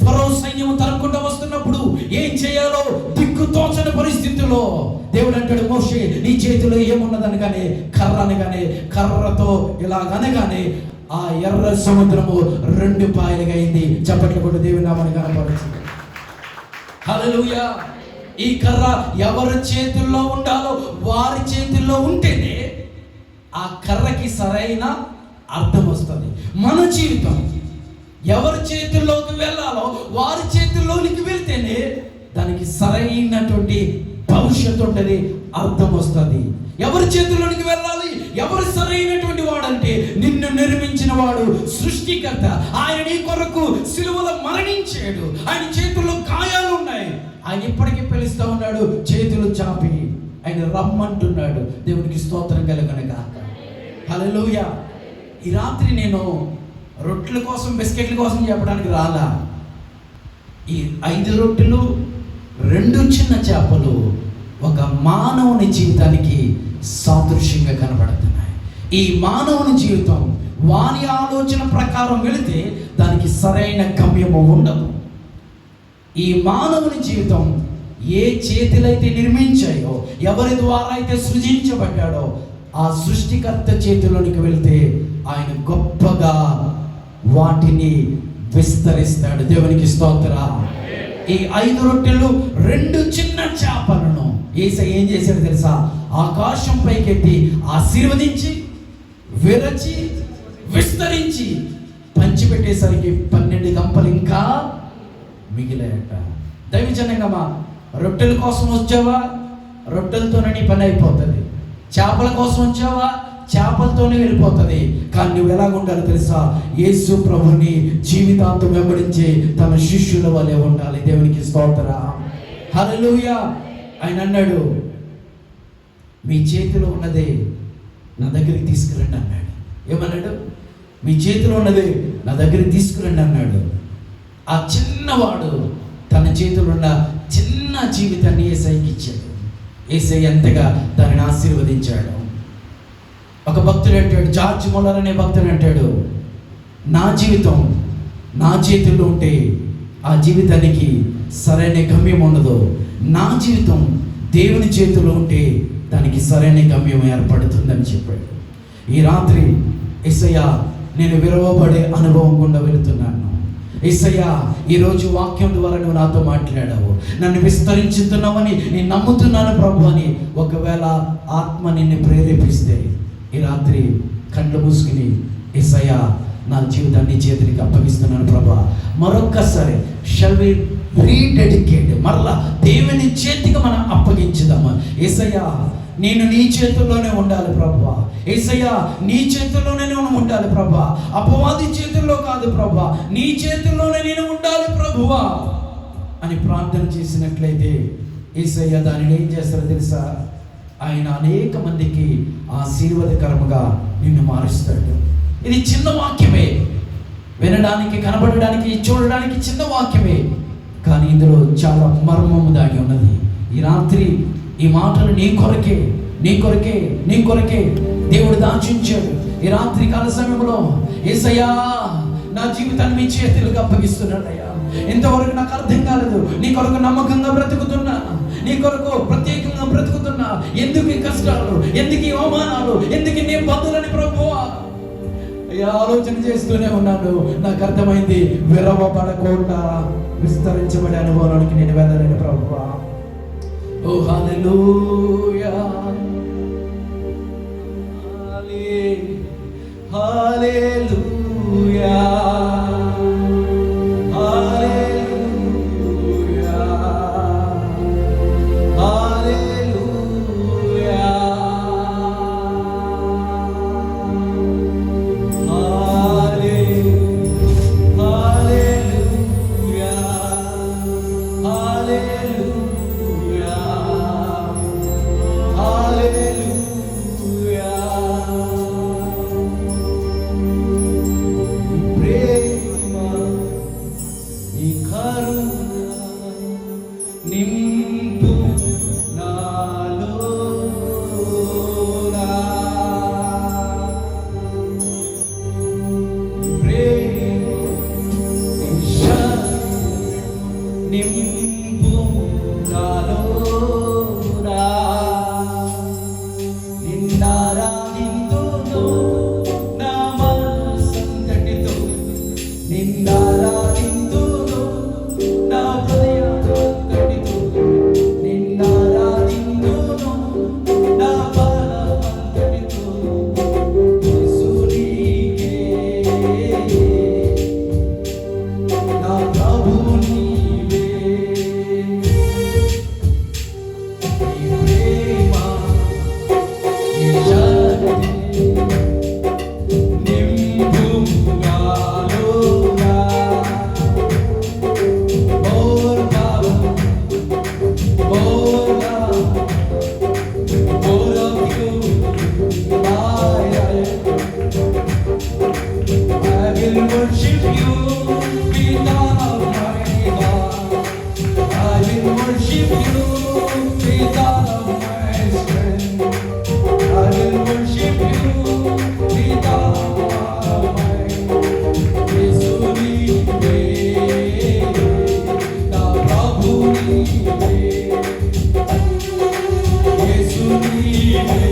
ఫరో సైన్యం తరకుండా వస్తున్నప్పుడు ఏం చేయాలో దిక్కు తోచని పరిస్థితుల్లో దేవుడు అంటాడు, మోషే నీ చేతిలో ఏమున్నదనగానే కర్ర అనగానే, కర్రతో ఇలాగనగానే ఆ ఎర్ర సముద్రము 2 పాయలుగా అయింది. చప్పట్లు కొట్టి దేవుని నామాన్ని కనపడుతుంది. హల్లెలూయా. ఈ కర్ర ఎవరి చేతుల్లో ఉండాలో వారి చేతుల్లో ఉంటేనే ఆ కర్రకి సరైన అర్థం వస్తుంది. మన జీవితం ఎవరి చేతుల్లోకి వెళ్ళాలో వారి చేతుల్లోనికి వెళ్తేనే దానికి సరైనటువంటి భవిష్యత్తు ఉంటుంది, అర్థం వస్తుంది. ఎవరి చేతుల్లోనికి వెళ్ళాలి? ఎవరు సరైనటువంటి వాడంటే నిన్ను నిర్మించిన వాడు సృష్టికర్త. ఆయన నీ కొరకు సిలువలో మరణించాడు. ఆయన చేతుల్లో గాయాలు ఉన్నాయి. ఆయన ఇప్పటికీ పిలుస్తూ ఉన్నాడు, చేతులు చాపి ఆయన రమ్మంటున్నాడు. దేవునికి స్తోత్రం కలుగునుగాక. హల్లెలూయా. ఈ రాత్రి నేను రొట్టెల కోసం బిస్కెట్ల కోసం చెప్పడానికి రాలా. ఈ 5 రొట్టెలు 2 చిన్న చేపలు ఒక మానవుని జీవితానికి సాదృశ్యంగా కనబడుతున్నాయి. ఈ మానవుని జీవితం వాని ఆలోచన ప్రకారం వెళితే దానికి సరైన గమ్యము ఉండదు. ఈ మానవుని జీవితం ఏ చేతులైతే నిర్మించాయో, ఎవరి ద్వారా అయితే సృజించబడ్డాడో ఆ సృష్టికర్త చేతిలోనికి వెళ్తే ఆయన గొప్పగా వాటిని విస్తరిస్తాడు. దేవునికి స్తోత్రం. ఈ 5 రొట్టెలు 2 చిన్న చేపలను యేసయ్య ఏం చేశాడు తెలుసా? ఆకాశం పైకెత్తి ఆశీర్వదించి విరచి విస్తరించి పంచిపెట్టేసరికి 12 గంపలు ఇంకా మిగిలాయట. దైవజనంగా రొట్టెల కోసం వచ్చావా? రొట్టెలతోనే నీ పని అయిపోతుంది. చేపల కోసం వచ్చావా? చేపలతోనే వెళ్ళిపోతుంది. కానీ నువ్వు ఎలాగ ఉండాలి తెలుసా? యేసు ప్రభుని జీవితాంతం వెంబడించి తన శిష్యుల వలె ఉండాలి. దేవునికి స్తోత్రం. హల్లెలూయా. ఆయన అన్నాడు, మీ చేతిలో ఉన్నదే నా దగ్గరికి తీసుకురండి అన్నాడు. ఏమన్నాడు? మీ చేతిలో ఉన్నదే నా దగ్గరికి తీసుకురండి అన్నాడు. ఆ చిన్నవాడు తన చేతిలో ఉన్న చిన్న జీవితాన్ని యేసయ్యకి ఇచ్చాడు. యేసయ్య ఎంతగా దానిని ఆశీర్వదించాడు. ఒక భక్తుడు అంటాడు, జార్జ్ మొల్లర్ అనే భక్తుడు అంటాడు, నా జీవితం నా చేతుల్లో ఉంటే ఆ జీవితానికి సరైన గమ్యం ఉండదు. నా జీవితం దేవుని చేతిలో ఉంటే దానికి సరైన గమ్యం ఏర్పడుతుందని చెప్పాడు. ఈ రాత్రి యేసయ్య నేను విరవబడే అనుభవం గుండా వెళుతున్నాను. యేసయ్య ఈరోజు వాక్యం ద్వారా నువ్వు నాతో మాట్లాడావు, నన్ను విస్తరించుతున్నావని నేను నమ్ముతున్నాను ప్రభు అని ఒకవేళ ఆత్మ నిన్ను ప్రేరేపిస్తే ఈ రాత్రి కళ్ళు మూసుకుని యేసయ్య నా జీవితాన్ని చేతులకి అప్పగిస్తున్నాను ప్రభా. మరొక్కసారి షల్ వి రీడెడికేట్, మరలా దేవుని చేతికి మనం అప్పగించుదామా. యేసయ్య నేను నీ చేతుల్లోనే ఉండాలి ప్రభువా. యేసయ్య నీ చేతుల్లోనే నేను ఉండాలి ప్రభువా. అపవాది చేతుల్లో కాదు ప్రభువా, నీ చేతుల్లోనే నేను ఉండాలి ప్రభువా అని ప్రార్థన చేసినట్లయితే యేసయ్య దానిని ఏం చేస్తారో తెలుసా? ఆయన అనేక మందికి ఆశీర్వాదకరముగా నిన్ను మారుస్తాడు. ఇది చిన్న వాక్యమే, వినడానికి కనబడడానికి చూడడానికి చిన్న వాక్యమే, కానీ ఇందులో చాలా మర్మము దాగి ఉన్నది. ఈ రాత్రి ఈ మాటలు నీ కొరకే నీ కొరకే నీ కొరకే దేవుడు దాచించాడు. ఈ రాత్రి కాల సమయంలో యేసయ్యా నా జీవితాన్ని మీ చేతులకు అప్పగిస్తున్నాడయ్యా. ఇంతవరకు నాకు అర్థం కాలేదు, నీ కొరకు నమ్మకంగా బ్రతుకుతున్నా, నీ కొరకు ప్రత్యేకంగా బ్రతుకుతున్నా, ఎందుకు ఈ కష్టాలు, ఎందుకు ఈ అవమానాలు, ఎందుకు నీ బంధువులని ప్రభువా ఆలోచన చేస్తూనే ఉన్నాను. నాకు అర్థమైంది, విరవబడకుండా విస్తరించబడే అనుభవానికి నేను వెళ్ళలేను ప్రభువా. ఓ హల్లెలూయా, హల్లెలూయా, హల్లెలూయా, హల్లెలూయా, హల్లెలూయా, హల్లెలూయా, హల్లెలూయా. ప్రేమ నీ కరుణ నింపు నాలోనా. ప్రేమ నీ శక్తి నింపు నాలోనా. నిన్నారాధింతును నా మనసంతటితో, నిన్నారాధింతును నా హృదయమంతటితో, నిన్నారాధింతును నా బలమంతటితో. యేసు నీకే, నా ప్రభు నీవే. నీ ప్రేమ నీ శక్తి నింపు నాలోనా. More power, more love, more of you, my life. I will worship you with all of my heart. I will worship you with all of my strength. I will worship you with all of my Yesu నీవే, నా ప్రభు నీవే. యేసు నీవే,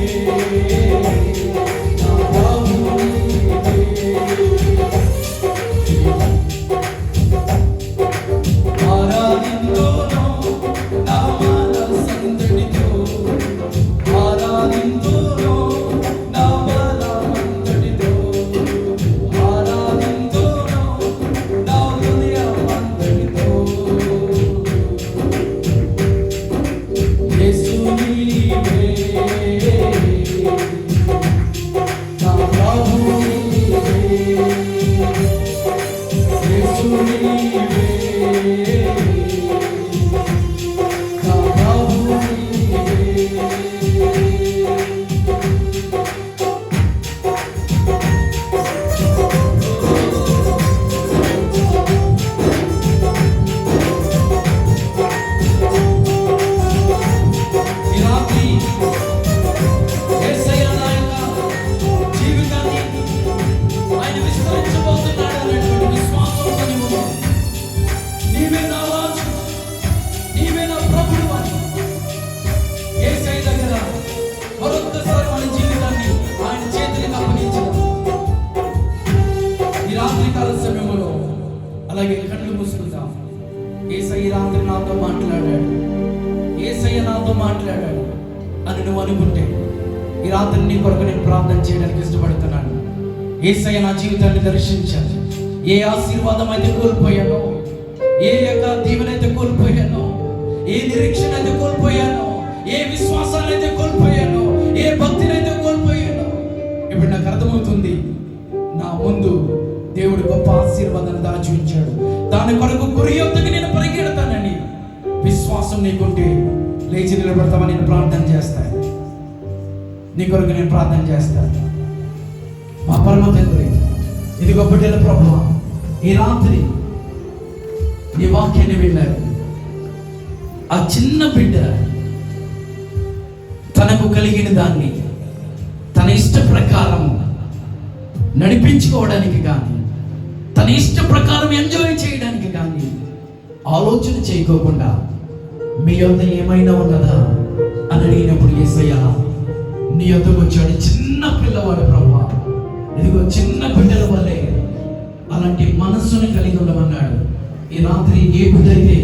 నా ప్రభు నీవే. ఆరాధింతును నా మనసంతటితో, ఆరాధింతును నా బలమంతటితో, ఆరాధింతును నా హృదయమంతటితో. యేసు నీవే, నా ప్రభు నీవే. యేసు నీవే, నా ప్రభు నీవే. ఈ రాత్రి యేసయ్య నా యొక్క జీవితాన్ని ఆయన విస్తరించబోతున్నాడు అనేటువంటి విశ్వాసంతో నీవు నీవే నా రాజు, నీవే నా ప్రభువు అని యేసయ్య దగ్గర మరొక్కసారి మన జీవితాన్ని ఆయన చేతులకు అప్పగించాం. ఈ రాత్రి కాల సమయంలో అలాగే కళ్ళు మూసుకుందాం. యేసయ్య రాత్రి నాతో మాట్లాడాడు, యేసయ్య నాతో మాట్లాడాడు అని నువ్వు అనుకుంటే ఈ రాత్రి నీ కొరకు నేను ప్రార్థన చేయడానికి ఇష్టపడుతున్నాను. యేసయ్య నా జీవితాన్ని దర్శించాను. ఏ ఆశీర్వాదం అయితే కోల్పోయానో, ఏ యొక్క దీవెన అయితే కోల్పోయానో, ఏ నిరీక్షణ అయితే కోల్పోయానో, ఏ విశ్వాసాన్ని అయితే కోల్పోయానో, ఏ భక్తిని అయితే కోల్పోయానో, ఇప్పుడు నాకు అర్థమవుతుంది నా ముందు దేవుడు గొప్ప ఆశీర్వాదాన్ని దాచి ఉంచాడు. దాని కొరకు గురి యొద్దకు నేను పరిగెడతానని విశ్వాసం నీకుంటే లేచి నిలబడతామని నేను ప్రార్థన చేస్తాను. నీ కొరకు నేను ప్రార్థన చేస్తాను. మా పరమ తండ్రి, ఇదిగో బిడ్డల ప్రభువా, ఈ రాత్రి నీ వాక్యాన్ని విన్నారు. ఆ చిన్న బిడ్డ తనకు కలిగిన దాన్ని తన ఇష్ట ప్రకారం నడిపించుకోవడానికి కానీ, తన ఇష్ట ప్రకారం ఎంజాయ్ చేయడానికి కానీ ఆలోచన చేయకోకుండా మీ యొద్ద ఏమైనా ఉన్నదా అని అడిగినప్పుడు యేసయ్య నీ యొద్దకు వచ్చాడు. చిన్న పిల్లవాడు ప్రభువా, ఇదిగో చిన్న బిడ్డల వల్లే అలాంటి మనస్సుని కలిగి ఉండమన్నాడు. ఈ రాత్రి ఏ బిడ్డ అయితే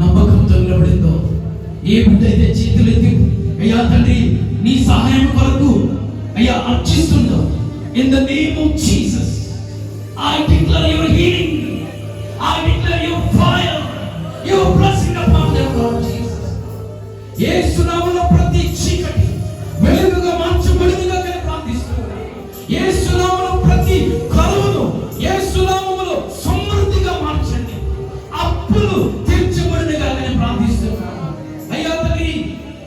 నమ్మకంతో నిలబడిందో, ఏ బిడ్డ అయితే చేతులెత్తి అయ్యా తండ్రి నీ సహాయం కొరకు అయ్యా అర్చిస్తుందో, in the name of Jesus I declare your healing, I declare your fire, your blessing upon them Lord Jesus. యేసు నామములో ప్రతి చీకటి వెలుగుగా మార్చబడునుగా అని ప్రార్థిస్తున్నాను. యేసు నామములో ప్రతి కరువును యేసు నామములో సమృద్ధిగా మార్చండి. అప్పులు తీర్చబడునుగా అని ప్రార్థిస్తున్నాను. అయ్యా తండ్రి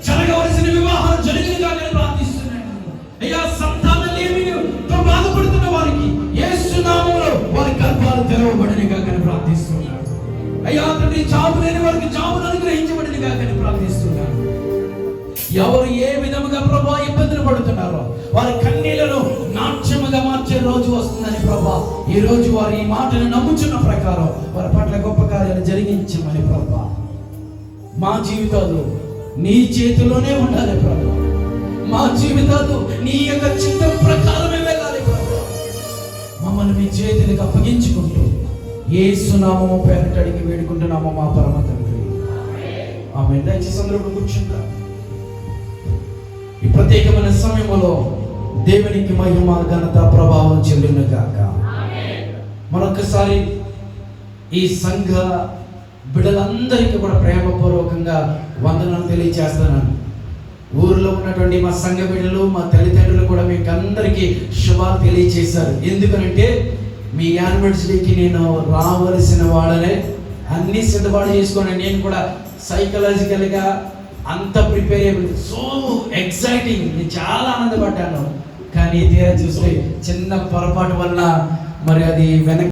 జరగవలసిన వివాహాలు జరుగునుగా అని ప్రార్థిస్తున్నాను. అయ్యా సంతానలేమితో బాధపడుతున్న వారికి యేసు నామములో వారి గర్భాలు తెరవబడునుగా అని ప్రార్థిస్తున్నాను. అయ్యా తండ్రి జాబు లేని వారికి జాబును అనుగ్రహించబడునుగా అని ప్రార్థిస్తున్నాను. ఎవరు ఏ విధముగా ప్రభా ఇబ్బందులు పడుతున్నారో వారి కన్నీళ్లను నాట్యముగా మార్చే రోజు వస్తుందని ప్రభా ఈ రోజు వారి ఈ మాటను నమ్ముచున్న ప్రకారం వారి పట్ల గొప్ప కార్యాలు జరిగించమని ప్రభా. మా జీవితాలు నీ చేతిలోనే ఉండాలి ప్రభా. మా జీవితాలు నీ యొక్క చిత్తం ప్రకారమే వెళ్ళాలి ప్రభా. మమ్మల్ని మీ చేతులకు అప్పగించుకుంటూ యేసు నామము పేరిట అడిగి వేడుకుంటున్నాము మా పరమ తండ్రి. ఆమేన్. దయచేసి అందరూ కూర్చుంటారు. ఈ ప్రత్యేకమైన సమయంలో దేవునికి మహిమ ఘనత ప్రభావం చెల్లును గాక. మరొకసారి ఈ సంఘ బిడ్డలందరికీ కూడా ప్రేమపూర్వకంగా వందనాలు తెలియజేస్తున్నాను. ఊర్లో ఉన్నటువంటి మా సంఘ బిడ్డలు, మా తల్లిదండ్రులు కూడా మీకు అందరికీ శుభాలు తెలియజేశారు. ఎందుకనంటే మీ యానివర్సరీకి నేను రావలసిన వాడనే అన్ని సిద్ధపాటు చేసుకొని నేను కూడా సైకలాజికల్గా అంత ప్రిపేర్ అయిపోయింది. సో ఎక్సైటింగ్, నేను చాలా ఆనందపడ్డాను. కానీ తీరా చూస్తే చిన్న పొరపాటు వల్ల మరి అది వెనక్కి